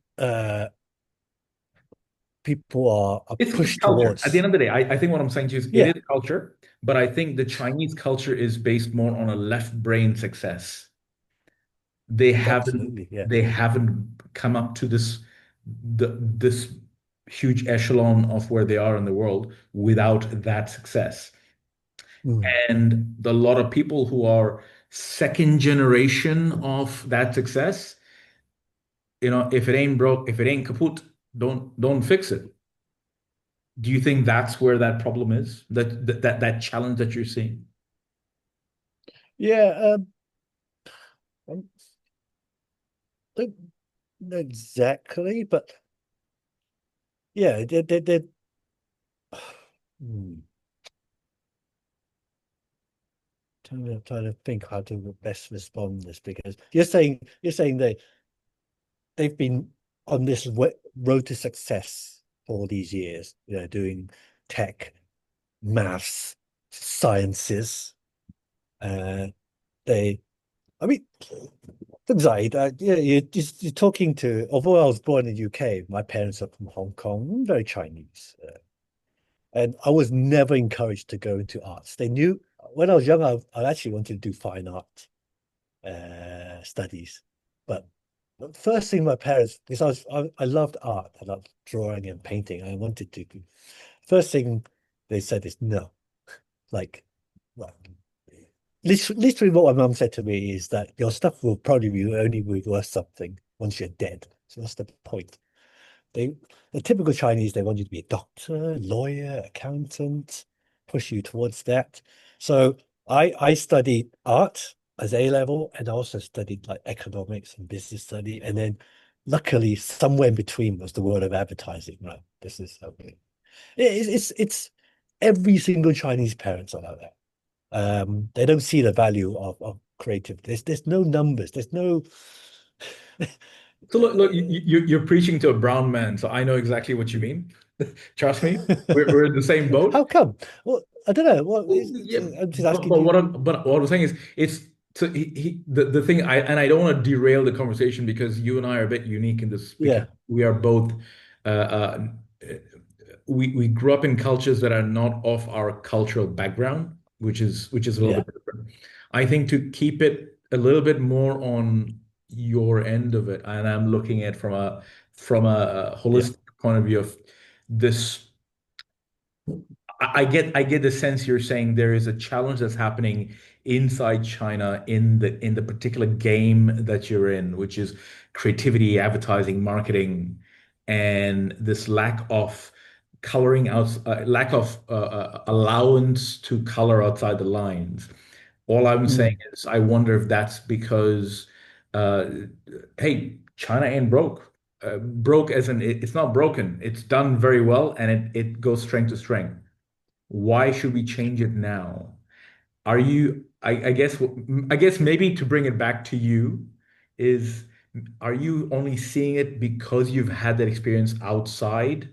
people are It's pushed culture. At the towards. end of the day, I think what I'm saying to you is it Yeah, is culture, but I think the Chinese culture is based more on a left brain success. They haven't absolutely. Yeah. they haven't come up to this huge echelon of where they are in the world without that success. Mm. And a lot of people who are second generation of that success, if it ain't broke, if it ain't kaput, don't fix it. Do you think that's where that problem is? That challenge that you're seeing? Yeah, um, not exactly, but yeah, hmm, trying to think how to best respond to this, because you're saying they've been on this road to success for all these years, doing tech, maths, sciences. Uh, they, I mean, Zide, yeah, you're talking to. Although I was born in the UK, my parents are from Hong Kong, very Chinese, and I was never encouraged to go into arts. They knew when I was young, I actually wanted to do fine art studies, but the first thing my parents, because I loved art, I loved drawing and painting, I wanted to do. First thing they said is no, like, well, literally what my mum said to me is that your stuff will probably be only be worth something once you're dead. So that's the point. They, the typical Chinese, they want you to be a doctor, lawyer, accountant. push you towards that. So I studied art as A level, and I also studied like economics and business study. And then luckily somewhere in between was the world of advertising, right? This is okay. It's every single Chinese parents are like that. They don't see the value of creative. There's no numbers. There's no So look, you're preaching to a brown man, so I know exactly what you mean. Trust me, we're in the same boat. how come? Well, I don't know. Well, yeah, I'm just but asking you. what I'm saying is it's so the thing I don't want to derail the conversation because you and I are a bit unique in this because Yeah, we are both we grew up in cultures that are not of our cultural background, which is a little yeah, bit different. I think to keep it a little bit more on your end of it, and I'm looking at from a yeah. holistic point of view of this. I get the sense you're saying there is a challenge that's happening inside China in the particular game that you're in, which is creativity, advertising, marketing, and this lack of coloring out, lack of allowance to color outside the lines. All I'm saying Mm. is I wonder if that's because, uh, hey, China ain't broke. Broke as in it's not broken. It's done very well, and it goes strength to strength. Why should we change it now? Are you, I guess maybe to bring it back to you is, are you only seeing it because you've had that experience outside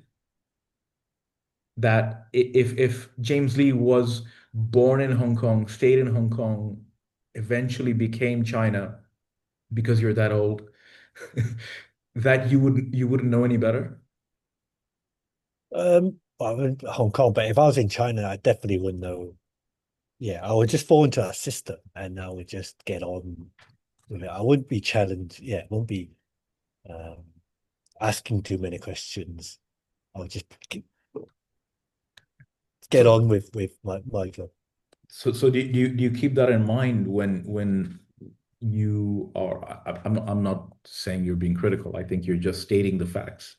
that if James Lee was born in Hong Kong, stayed in Hong Kong, eventually became China because you're that old, that you wouldn't know any better? Well, I'm in Hong Kong, but if I was in China, I definitely wouldn't know. Yeah, I would just fall into a system and I would just get on with it. I wouldn't be challenged. Yeah, won't be um, asking too many questions. I'll just get So on with my job. so do you keep that in mind when you are I'm not saying you're being critical. I think you're just stating the facts.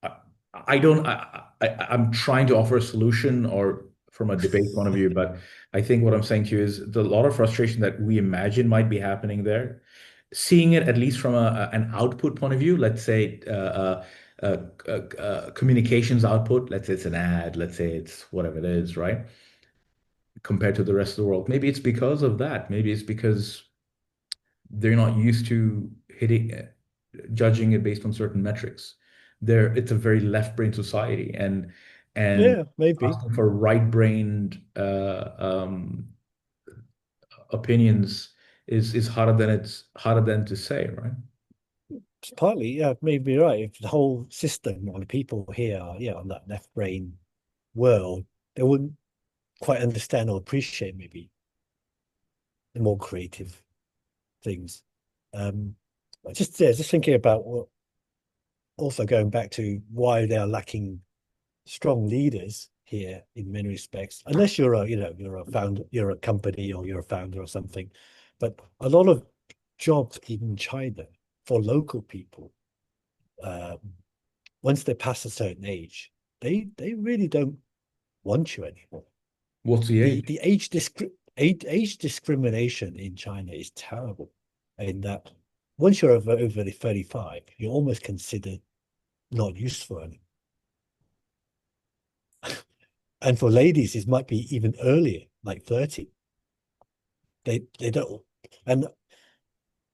I, I don't I'm trying to offer a solution or from a debate point of view, but I think what I'm saying to you is the lot of frustration that we imagine might be happening there, seeing it at least from an output point of view, let's say communications output, let's say it's an ad, let's say it's whatever it is, right? Compared to the rest of the world. Maybe it's because of that. Maybe it's because they're not used to judging it based on certain metrics. It's a very left-brain society, and Yeah, maybe. asking for right-brained opinions is harder than to say, right? It's partly, yeah, maybe right. If the whole system or the people here are, yeah, on that left brain world, they wouldn't quite understand or appreciate maybe the more creative things. Um, just thinking about what also going back to why they are lacking strong leaders here in many respects, unless you're a, you're a founder, you're a company or you're a founder or something. But a lot of jobs in China for local people, um, once they pass a certain age, they really don't want you anymore. What's the The age? the age discrimination in China is terrible, in that once you're over the 35, you're almost considered not useful anymore. And for ladies, it might be even earlier, like 30. They don't, and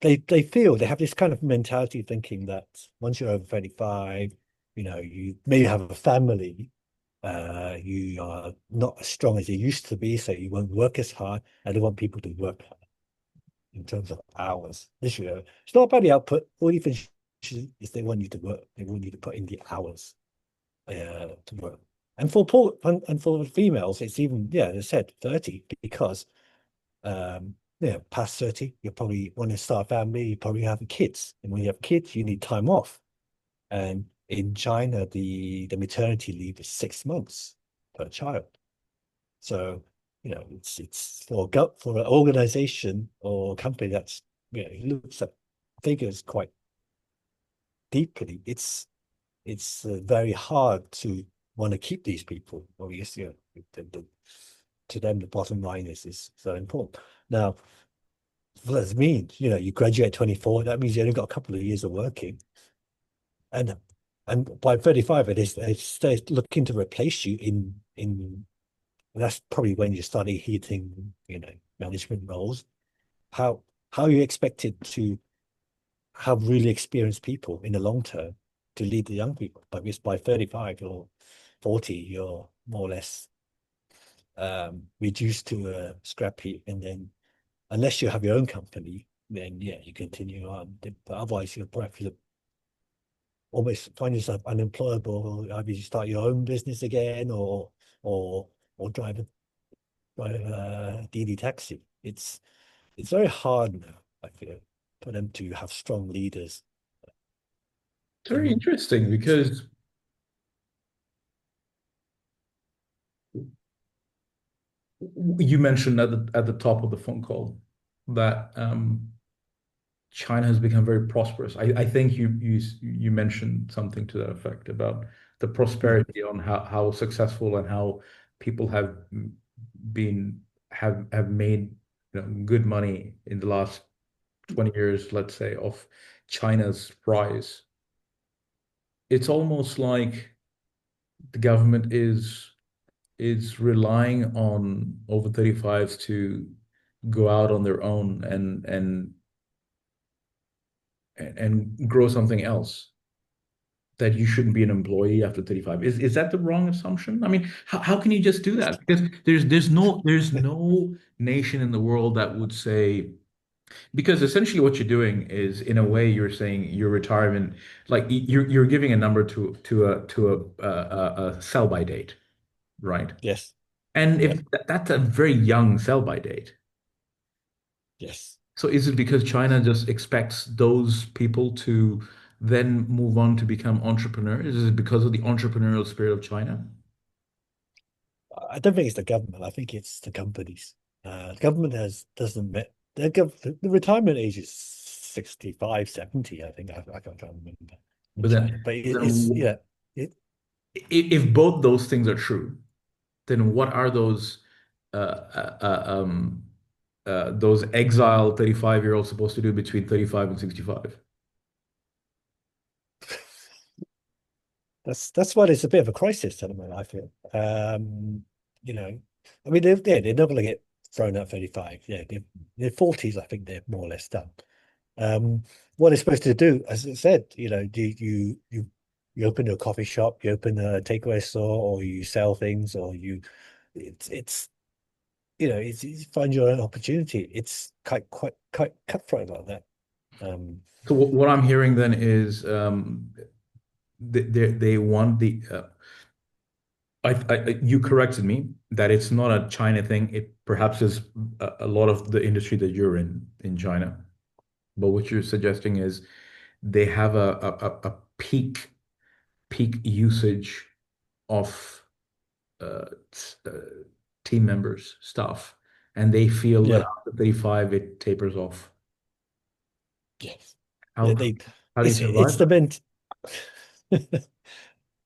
they feel they have this kind of mentality thinking that once you're over 35, you maybe have a family, you are not as strong as you used to be, so you won't work as hard. And they want people to work hard in terms of hours. It's not about the output. All you think is they want you to work. They want you to put in the hours to work. And for females, it's even, yeah, as I said, 30, because yeah, past 30, you probably want to start a family, you probably have kids. And when you have kids, you need time off. And in China, the maternity leave is 6 months per child. So, it's for an organization or company that's, it looks at figures quite deeply. It's very hard to want to keep these people. Well, yes, yeah, to them the bottom line is so important. Now, what does it mean? You graduate 24, that means you only got a couple of years of working. And by 35, they're looking to replace you in that's probably when you start hitting, management roles. How how you expected to have really experienced people in the long term to lead the young people? But because by 35 or 40, you're more or less reduced to a scrap heap. And then unless you have your own company, then yeah, you continue on. But otherwise, you're probably almost find yourself unemployable. Either you start your own business again, or or drive a DD taxi. It's very hard now, I feel, for them to have strong leaders. It's very And interesting because you mentioned at the top of the phone call that China has become very prosperous. I think you mentioned something to that effect about the mm, prosperity on how successful and how people been have made good money in the last 20 years, let's say, of China's rise. It's almost like the government is relying on over 35s to go out on their own and grow something else, that you shouldn't be an employee after 35. Is that the wrong assumption? I mean, how can you just do that? Because there's no nation in the world that would say, because essentially what you're doing is, in a way, you're saying your retirement, like you're giving a number to a sell by date, right? yes, And yeah, if that's a very young sell by date. yes. So is it because China just expects those people to then move on to become entrepreneurs? Is it because of the entrepreneurial spirit of China? I don't think it's the government. I think it's the companies. The government doesn't met the retirement age is 65, 70. I think I can't remember in But China, then, but it's then yeah, it if both those things are true, then what are those exiled 35-year-olds supposed to do between 35 and 65? that's why there's a bit of a crisis at the moment, I feel. You know, I mean, they're not going to get thrown out 35. Yeah, their 40s, I think they're more or less done. Um, what they're supposed to do, as I said, you open a coffee shop, you open a takeaway store, or you sell things, or it's you find your own opportunity. It's quite cutthroat like that. Um, So what I'm hearing then is they want you corrected me that it's not a China thing. It perhaps is a lot of the industry that you're in China. But what you're suggesting is they have a peak usage of uh, team members, staff, and they feel that yeah, after 35 it tapers off. yes, How they how do you it's survive the that? ment.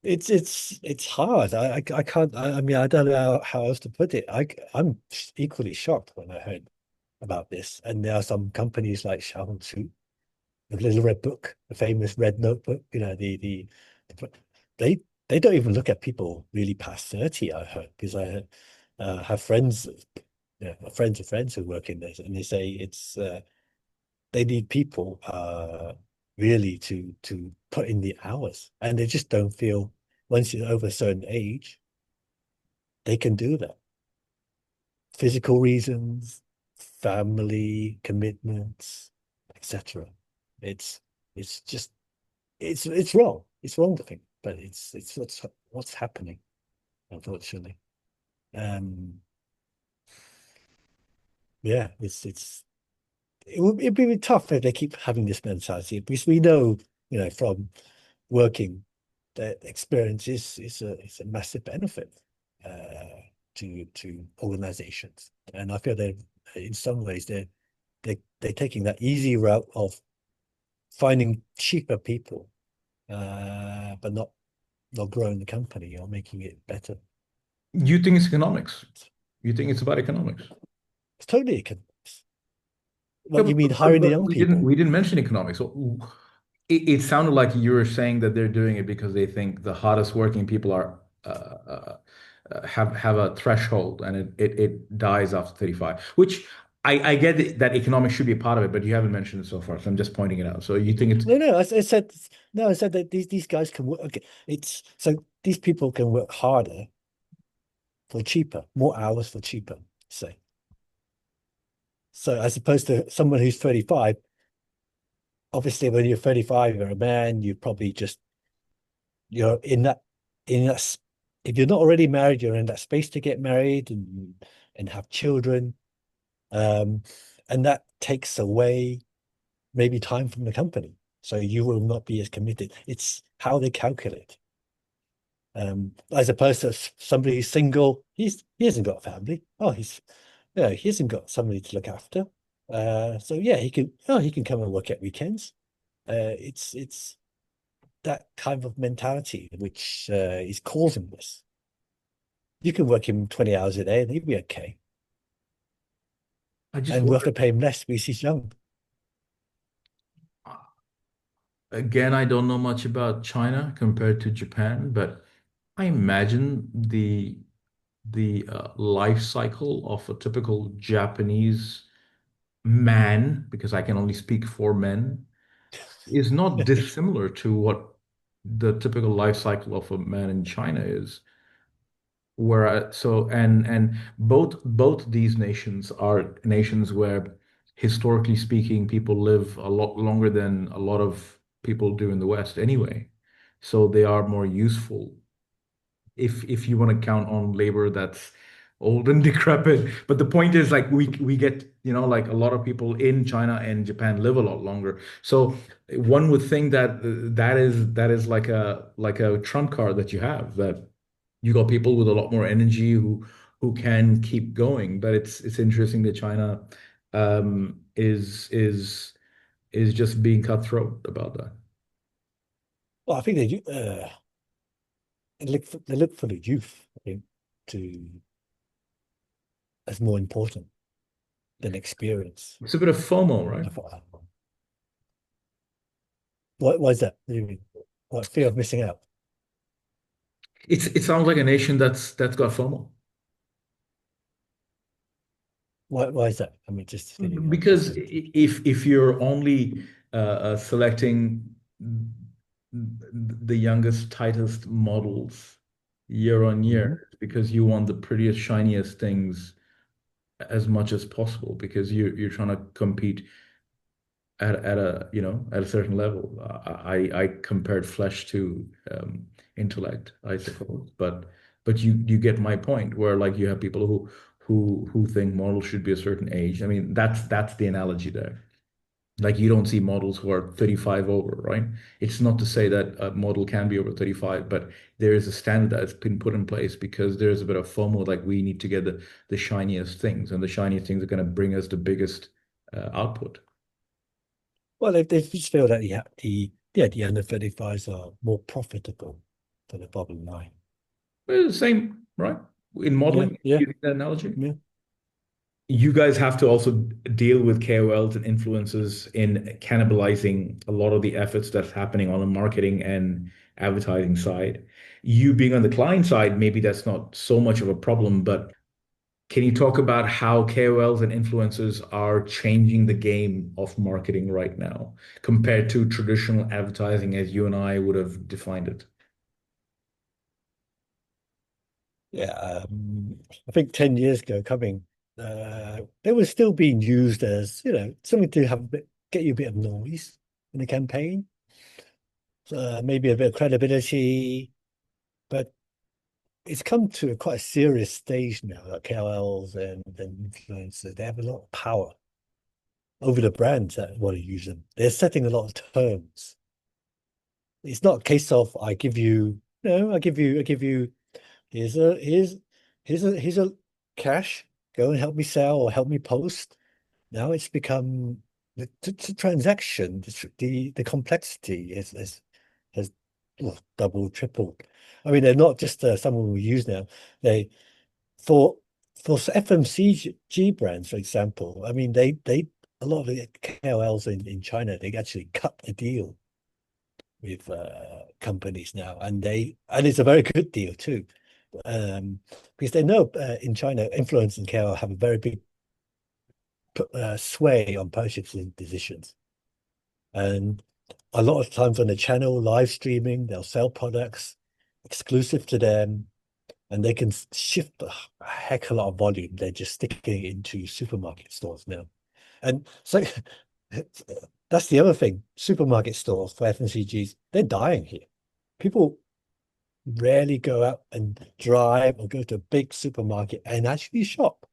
It's hard. I can't. I mean, I don't know how else to put it. I'm equally shocked when I heard about this. And there are some companies like Xiaohongshu, the Little Red Book, the famous red notebook. They they don't even look at people really past 30. I heard because I have friends, yeah, friends of friends who work in this, and they say they need people really to put in the hours, and they just don't feel once you're over a certain age they can do that. Physical reasons, family commitments, etc. It's it's just it's wrong. It's wrong to think, but it's what's happening, unfortunately. Um, yeah, it'd be tough if they keep having this mentality because we know, from working that experience is a massive benefit to organizations. And I feel that in some ways they're taking that easy route of finding cheaper people, but not. or growing the company or making it better. You think it's economics? You think it's about economics? It's totally economics. Yeah, What you mean hiring the young people? we didn't mention economics. So it sounded like you were saying that they're doing it because they think the hardest working people are have a threshold and it dies after 35, which I get that economics should be a part of it, but you haven't mentioned it so far, so I'm just pointing it out. So you think it's No, no, I said no, I said that these guys can work. Okay, it's so these people can work harder for cheaper, more hours for cheaper, say. So as opposed to someone who's 35, obviously when you're 35, you're a man, you probably just you're in that if you're not already married, you're in that space to get married and have children. Um, and that takes away maybe time from the company. So you will not be as committed. It's how they calculate. As opposed to somebody who's single, he hasn't got a family. Oh, yeah, he hasn't got somebody to look after. So yeah, he can come and work at weekends. It's that kind of mentality which is causing this. You can work him 20 hours a day and he'll be okay. I just And we'll have wonder to pay him less because he's young. again, I don't know much about China compared to Japan, but I imagine the life cycle of a typical Japanese man, because I can only speak for men, is not dissimilar to what the typical life cycle of a man in China is. Where so and both these nations are nations where historically speaking people live a lot longer than a lot of people do in the West anyway. So they are more useful if you want to count on labor that's old and decrepit. But the point is like we get, like a lot of people in China and Japan live a lot longer. So one would think that that is like a trump card that you have, that you got people with a lot more energy who can keep going. But it's interesting that China is just being cutthroat about that. Well, I think they look for the youth, I think, to as more important than experience. It's a bit of FOMO, right? I thought, why is that? What do you mean? What fear of missing out? It sounds like a nation that's got FOMO. Why is that? I mean, just feeling out Because curiosity. if you're only selecting the youngest, tightest models year on Hmm. year, because you want the prettiest, shiniest things as much as possible, because you're trying to compete at a certain level. I compared flesh to intellect, I suppose, but you get my point, where like you have people who think models should be a certain age. I mean, that's the analogy there. Like you don't see models who are 35 over, right? It's not to say that a model can be over 35, but there is a standard that's been put in place because there's a bit of FOMO, like we need to get the shiniest things, and the shiniest things are going to bring us the biggest output. Well, they just feel that the under 35s are more profitable for the bottom line. Well, it's the same, right? In Yeah, modeling, yeah, using that analogy, yeah. you guys have to also deal with KOLs and influencers in cannibalizing a lot of the efforts that's happening on the marketing and advertising side. You being on the client side, maybe that's not so much of a problem, but can you talk about how KOLs and influencers are changing the game of marketing right now compared to traditional advertising as you and I would have defined it? Yeah, I think 10 years ago coming, they were still being used as, something to have get you a bit of noise in the campaign, maybe a bit of credibility, but it's come to quite a serious stage now that KOLs and influencers, they have a lot of power over the brands that want to use them. They're setting a lot of terms. It's not a case of I give you, no, I give you Here's a here's here's a cash. Go and help me sell or help me post. Now it's become the transaction. The complexity has double, triple. I mean, they're not just someone we use now. They for FMCG brands, for example. I mean, they a lot of the KOLs in China, they actually cut the deal with companies now, and it's a very good deal too, um, because they know in China, influence and KOL have a very big sway on purchasing decisions. And a lot of times on the channel, live streaming, they'll sell products exclusive to them, and they can shift a heck of a lot of volume. They're just sticking it into supermarket stores now. And so that's the other thing. Supermarket stores for FMCGs, they're dying here. People rarely go out and drive or go to a big supermarket and actually shop.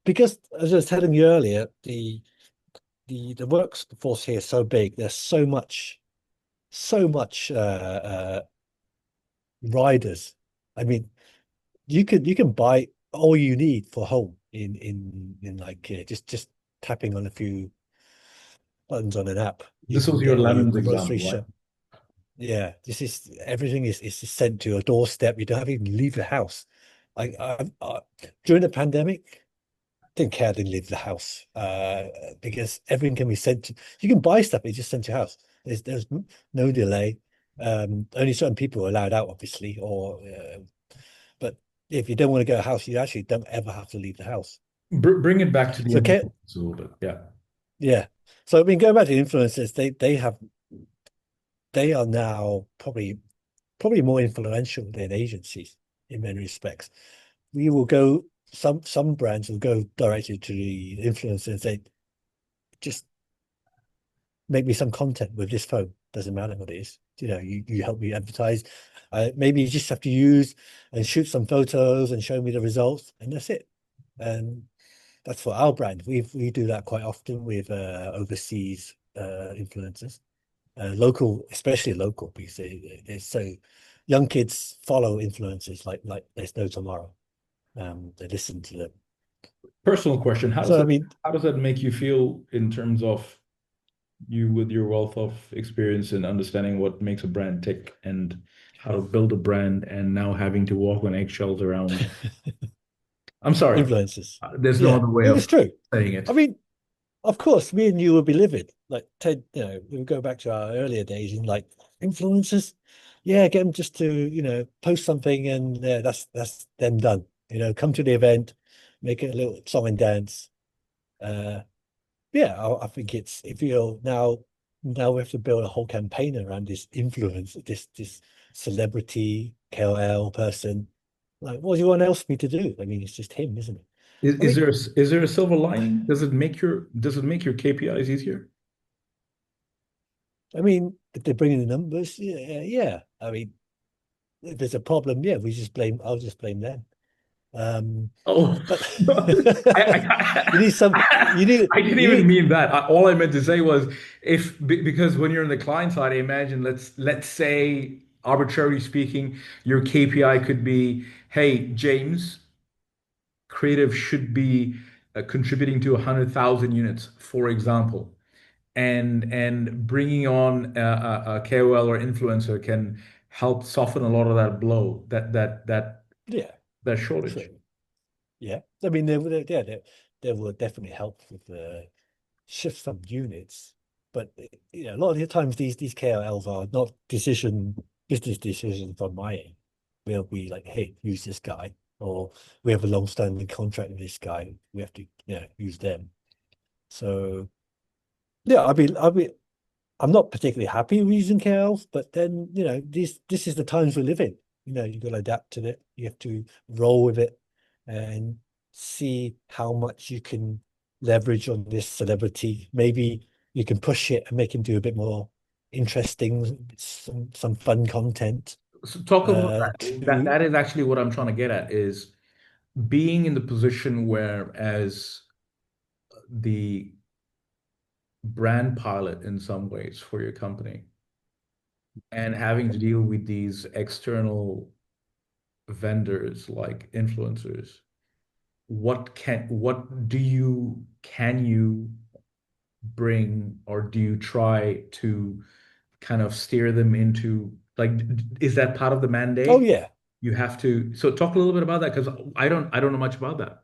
Because as I was telling you earlier, the workforce here is so big. There's so much riders. I mean, you can buy all you need for home in like just tapping on a few buttons on an app. You This can was your get your lemons grocery example, right? shop. Yeah, this is everything is sent to your doorstep. You don't have to even leave the house. I during the pandemic, didn't care. I didn't leave the house because everything can be sent to. You can buy stuff, it's just sent to your house. There's no delay. Only certain people are allowed out, obviously, or but if you don't want to go to a house, you actually don't ever have to leave the house. Bring it back to the So, okay, influence a little bit. Yeah. yeah. So, I mean, going back to influencers, they are now probably more influential than agencies in many respects. We will go some brands will go directly to the influencer and say, just make me some content with this phone. Doesn't matter what it is. You help me advertise. Maybe you just have to use and shoot some photos and show me the results, and that's it. And that's for our brand. We do that quite often with overseas influencers, local, especially local, because they're so young kids follow influencers like there's no tomorrow. They listen to them. Personal question. So I mean, How does that make you feel in terms of you with your wealth of experience and understanding what makes a brand tick and how to build a brand and now having to walk on eggshells around? I'm sorry. influencers. There's no Yeah, other way it's of true. saying I it. mean, of course, me and you will be livid. Like Ted, we go back to our earlier days and like influencers. Yeah, get them just to, post something and that's them done. Come to the event, make it a little song and dance. Uh, yeah, I think it's if you're now we have to build a whole campaign around this influence, this celebrity KOL person. Like, what do you want else me to do? I mean, it's just him, isn't it? I mean, Is there a silver lining? Does it make your KPIs easier? if they bring in the numbers, yeah, yeah. I mean, if there's a problem, yeah, I'll just blame them. Oh, But you need some, you need, I didn't you even need, mean that. All I meant to say was because when you're on the client side, I imagine let's say arbitrarily speaking, your KPI could be, hey, James, creative should be contributing to 100,000 units, for example, and bringing on a KOL or influencer can help soften a lot of that blow, yeah, that shortage. true. Yeah. I mean, they will definitely help with the shift some units. But a lot of the times these KOLs are not business decisions on my end. We'll be like, hey, use this guy, or we have a long-standing contract with this guy. We have to, use them. So yeah, I'm not particularly happy with using KLs, but then this is the times we live in. You've got to adapt to it. You have to roll with it and see how much you can leverage on this celebrity. Maybe you can push it and make him do a bit more interesting, some fun content. So talk about that. To That is actually what I'm trying to get at is being in the position where as the brand pilot in some ways for your company and having to deal with these external vendors like influencers, what can you bring or do you try to kind of steer them into Like, is that part of the Oh mandate? yeah. You have to. So talk a little bit about that because I don't know much about that.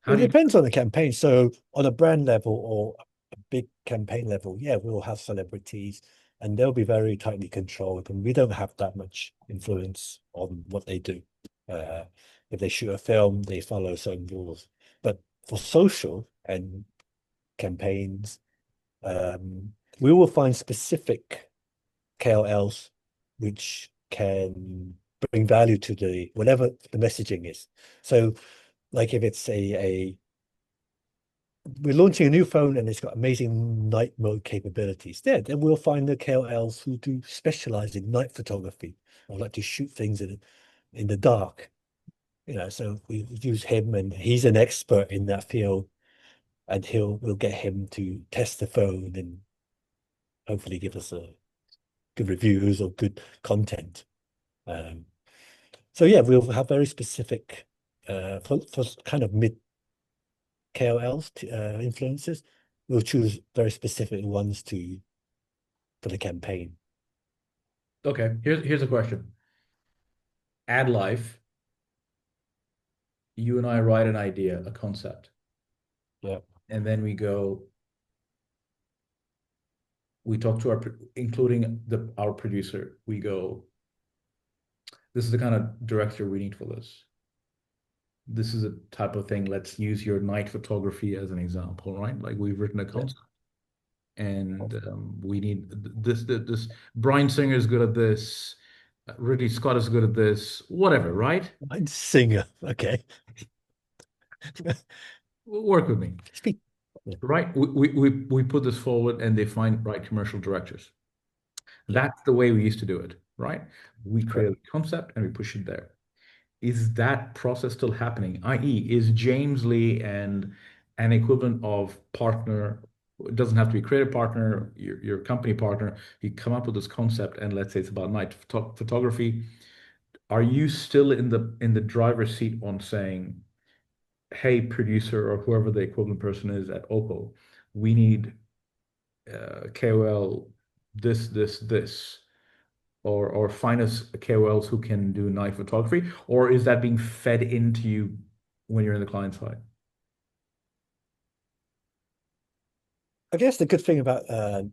How It do you? depends on the campaign. So on a brand level or a big campaign level, yeah, we'll have celebrities and they'll be very tightly controlled, and we don't have that much influence on what they do. Uh, if they shoot a film, they follow certain rules. But for social and campaigns, we will find specific KOLs which can bring value to the whatever the messaging is. So like if it's a we're launching a new phone and it's got amazing night mode capabilities. Then we'll find the KOLs who do specialize in night photography or like to shoot things in the dark. So we use him and he's an expert in that field, and we'll get him to test the phone and hopefully give us a good reviews or good content. Um, so yeah, we'll have very specific for kind of mid KOLs influencers. We'll choose very specific ones to for the campaign. Okay, here's a question. Ad life, you and I write an idea, a concept, Yeah, and then we talk to including our producer. We go, this is the kind of director we need for this. This is a type of thing. Let's use your night photography as an example, right? Like we've written a yeah. concept, and we need this. Brian Singer is good at this. Ridley Scott is good at this. Whatever, right? Mine's singer. Okay. Work with me, Speak. Yeah, right? We put this forward, and they find right commercial directors. yeah, That's the way we used to do it, right? We right. create a concept and we push it there. Is that process still happening? I.e., is James Lee and an equivalent of partner? It doesn't have to be creative partner, your company partner. You come up with this concept, and let's say it's about night photography. Are you still in the driver's seat on saying, "Hey, producer or whoever the equivalent person is at OPPO, we need KOL this." Or find us KOLs who can do night photography, or is that being fed into you when you're in the client side? I guess the good thing about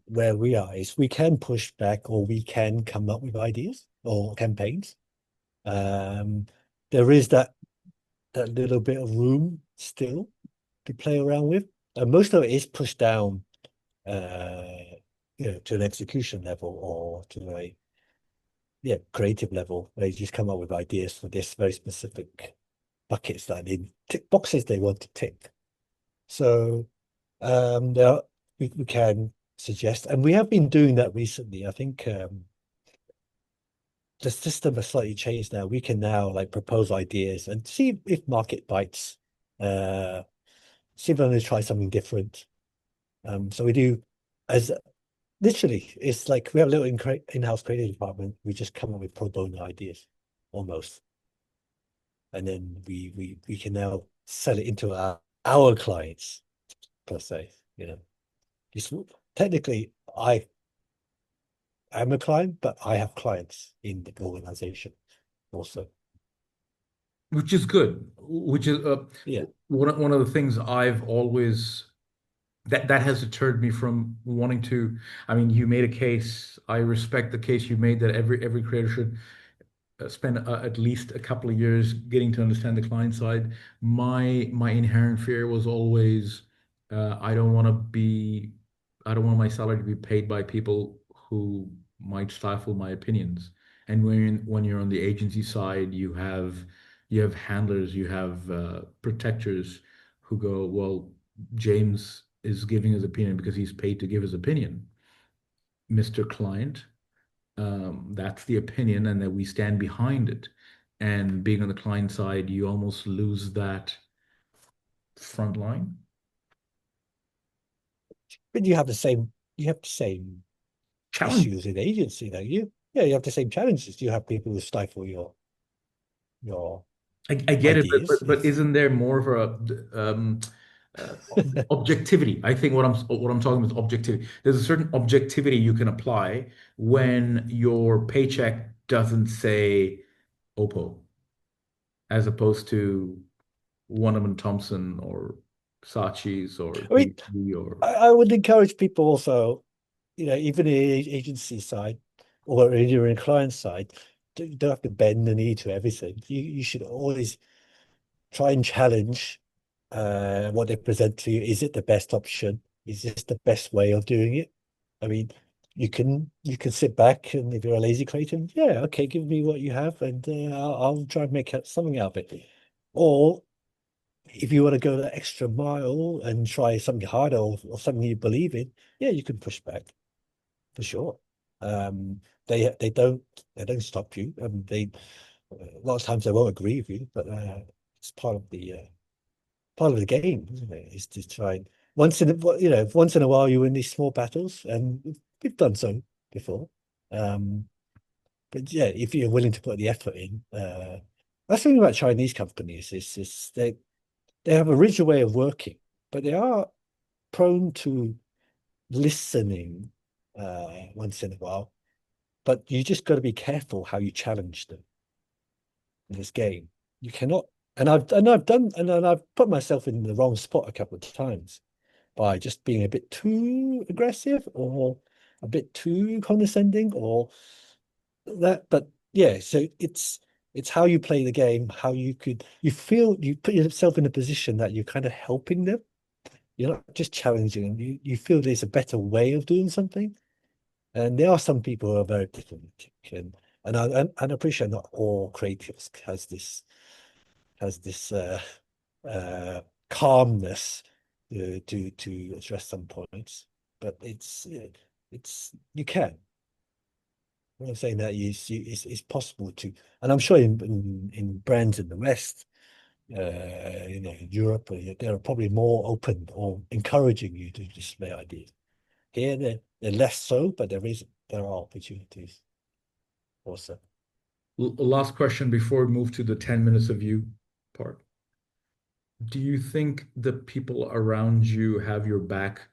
where we are is we can push back or we can come up with ideas or campaigns. Um, there is that little bit of room still to play around with. And most of it is pushed down uh, to an execution level or to a creative level. They just come up with ideas for this very specific buckets that they tick boxes they want to tick. So there we can suggest, and we have been doing that recently. I think the system has slightly changed now. We can now like propose ideas and see if market bites. Uh, See if they want to try something different. So we do as literally it's like we have a little in-house creative department. We just come up with pro bono ideas almost, and then we can now sell it into our clients per se. It's technically I am a client, but I have clients in the organization also. Which is good. Which is Yeah, one of the things I've always that has deterred me from wanting to. I mean, you made a case. I respect the case you made that every creator should spend at least a couple of years getting to understand the client side. My inherent fear was always I don't want to be I don't want my salary to be paid by people who might stifle my opinions. And when you're on the agency side, you have handlers, you have protectors who go, well, James is giving his opinion because he's paid to give his opinion. Mr. Client, that's the opinion and that we stand behind it. And being on the client side, you almost lose that front line but you have the same challenge. issues in agency, don't you? Yeah, you have the same challenges. You have people who stifle your I get it, ideas. but It's isn't there more of a uh, objectivity. I think what I'm talking about is objectivity. There's a certain objectivity you can apply when your paycheck doesn't say OPPO as opposed to Wunderman Thompson or Saatchi's or I mean, D&AD or I would encourage people also, even in the agency side or in your client side, you don't have to bend the knee to everything. You should always try and challenge what they present to you. Is it the best option? Is this the best way of doing it? I mean, you can sit back and if you're a lazy creative, yeah, okay, give me what you have and I'll try and make something out of it. Or if you want to go that extra mile and try something harder or something you believe in, yeah, you can push back for sure. Um, they don't stop you. They a lot of times they won't agree with you, but it's part of the game, isn't it? Is to try and once in a while you win these small battles, and we've done so before. Um, but yeah, if you're willing to put the effort in, that's the thing about Chinese companies is they have a rigid way of working, but they are prone to listening once in a while. But you just got to be careful how you challenge them in this game. You cannot, and I've put myself in the wrong spot a couple of times by just being a bit too aggressive or a bit too condescending or that. But yeah, so it's how you play the game, how you put yourself in a position that you're kind of helping them. You're not just challenging them. You feel there's a better way of doing something. And there are some people who are very diplomatic and I appreciate not all creatives has this uh, calmness to address some points, but it's you can. I'm saying that it's possible to, and I'm sure in brands in the West, Europe, they're probably more open or encouraging you to display ideas. Here, they're less so, but there are opportunities also. last question before we move to the 10 minutes of you part. Do you think the people around you have your back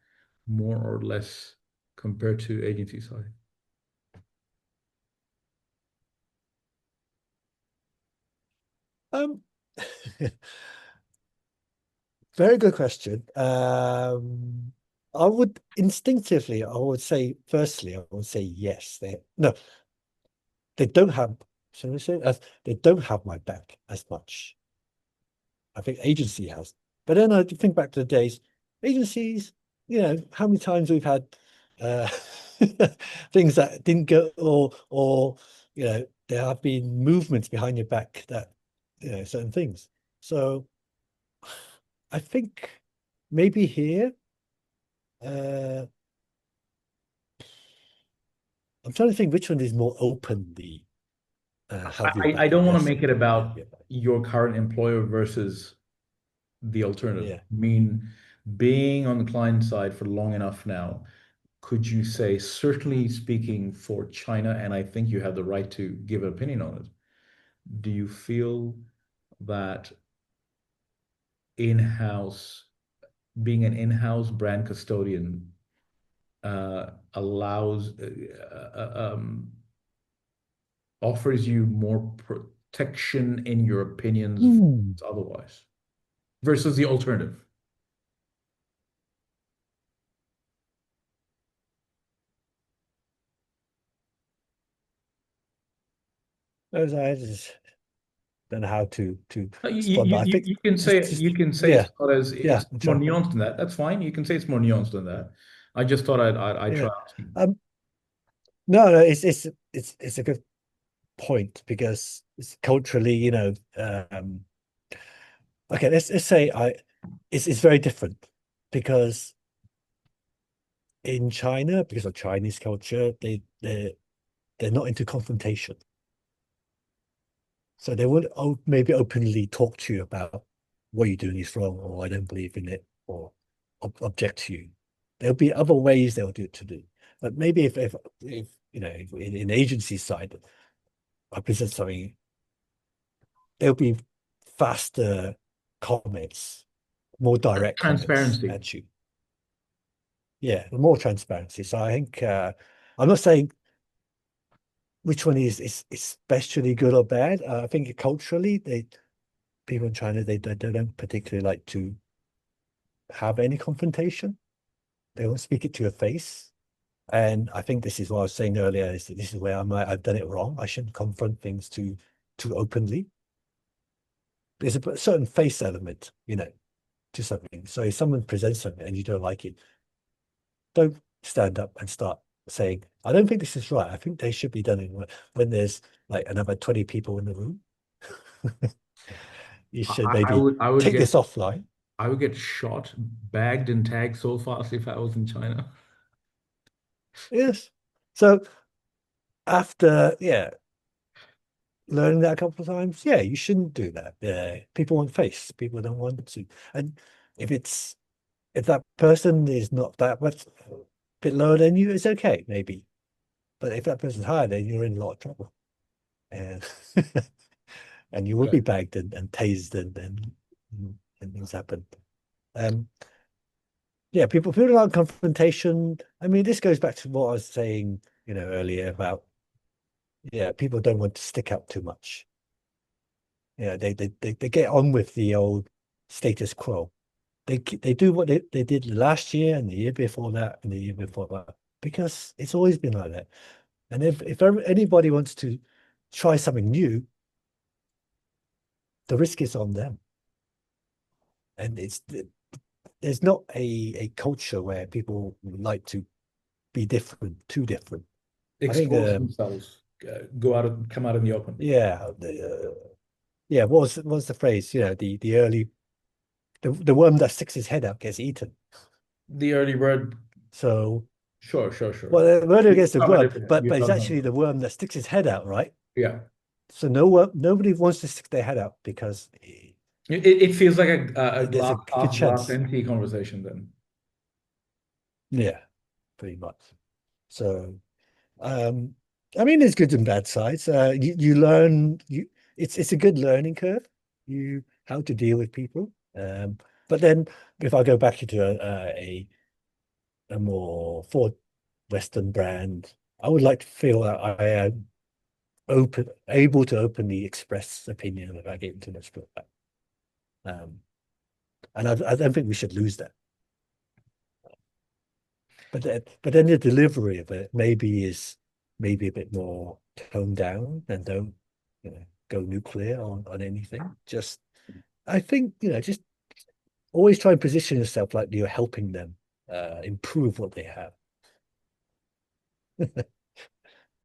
more or less compared to agency side? Um, Very good question. I would say, firstly, I would say yes. No, they don't have, shall we say, they don't have my back as much. I think agency has. But then I think back to the days, agencies, how many times we've had uh, things that didn't go, or there have been movements behind your back that, certain things. So I think maybe here, uh, I'm trying to think which one is more openly have your I back don't and want to less make it openly have about your back. your current employer versus the alternative. Yeah. I mean, being on the client side for long enough now, could you say, certainly speaking for China, and I think you have the right to give an opinion on it, do you feel that in-house, being an in-house brand custodian allows, offers you more protection in your opinions Hmm. otherwise versus the alternative? As I just don't know how to You, respond, but I think you can say yeah, it's not as yeah, it's I'm more trying. nuanced than that. That's fine. You can say it's more nuanced than that. I just thought I'd Yeah. try asking. Um, no, no, it's a good point because it's culturally, okay, let's say it's very different because in China, because of Chinese culture, they're not into confrontation. So they would maybe openly talk to you about what you're doing is wrong, or I don't believe in it, or object to you. There'll be other ways they'll do it to do. But maybe if if in agency side, I present something, there'll be faster comments more direct comments Transparency. at you. Yeah, more transparency. So I think I'm not saying which one is especially good or bad. I think culturally, they people in China they don't particularly like to have any confrontation. They won't speak it to your face. And I think this is what I was saying earlier, is that this is where I've done it wrong. I shouldn't confront things too openly. There's a certain face element, to something. So if someone presents something and you don't like it, don't stand up and start saying, I don't think this is right. I think they should be done when there's like another 20 people in the room. You should I maybe would I would take get this offline. I would get shot, bagged, and tagged so fast if I was in China. Yes. So after, yeah, learning that a couple of times, yeah, you shouldn't do that. Yeah, people want face. People don't want to. And if it's if that person is not that much bit lower than you, it's okay, maybe. But if that person's higher, then you're in a lot of trouble. And and you will be Right. bagged and tased and things happen. Um, yeah, people like confrontation. I mean, this goes back to what I was saying, earlier about, yeah, people don't want to stick out too much. Yeah, they get on with the old status quo. They do what they did last year and the year before that and the year before that, because it's always been like that. And if anybody wants to try something new, the risk is on them. And there's not a culture where people like to be different, too different. I think Expose themselves, go out and come out in the open. yeah, yeah. What was the phrase? The early the worm that sticks his head out gets eaten. The early bird. So, Sure, sure, sure. well, the murder You against the covered worm, it. but You but it's covered actually it. the worm that sticks his head out, right? Yeah. So nobody wants to stick their head out because It feels like a there's glass a good half glass chance. empty conversation then. Yeah, pretty much. So, um, I mean, there's good and bad sides. You learn it's a good learning curve. You how to deal with people. But then if I go back into a more for Western brand, I would like to feel that I am able to openly express opinion without getting too much pushback. Um, and I don't think we should lose that. But then the delivery of it maybe a bit more toned down and don't go nuclear on anything. Just I think just always try and position yourself like you're helping them improve what they have.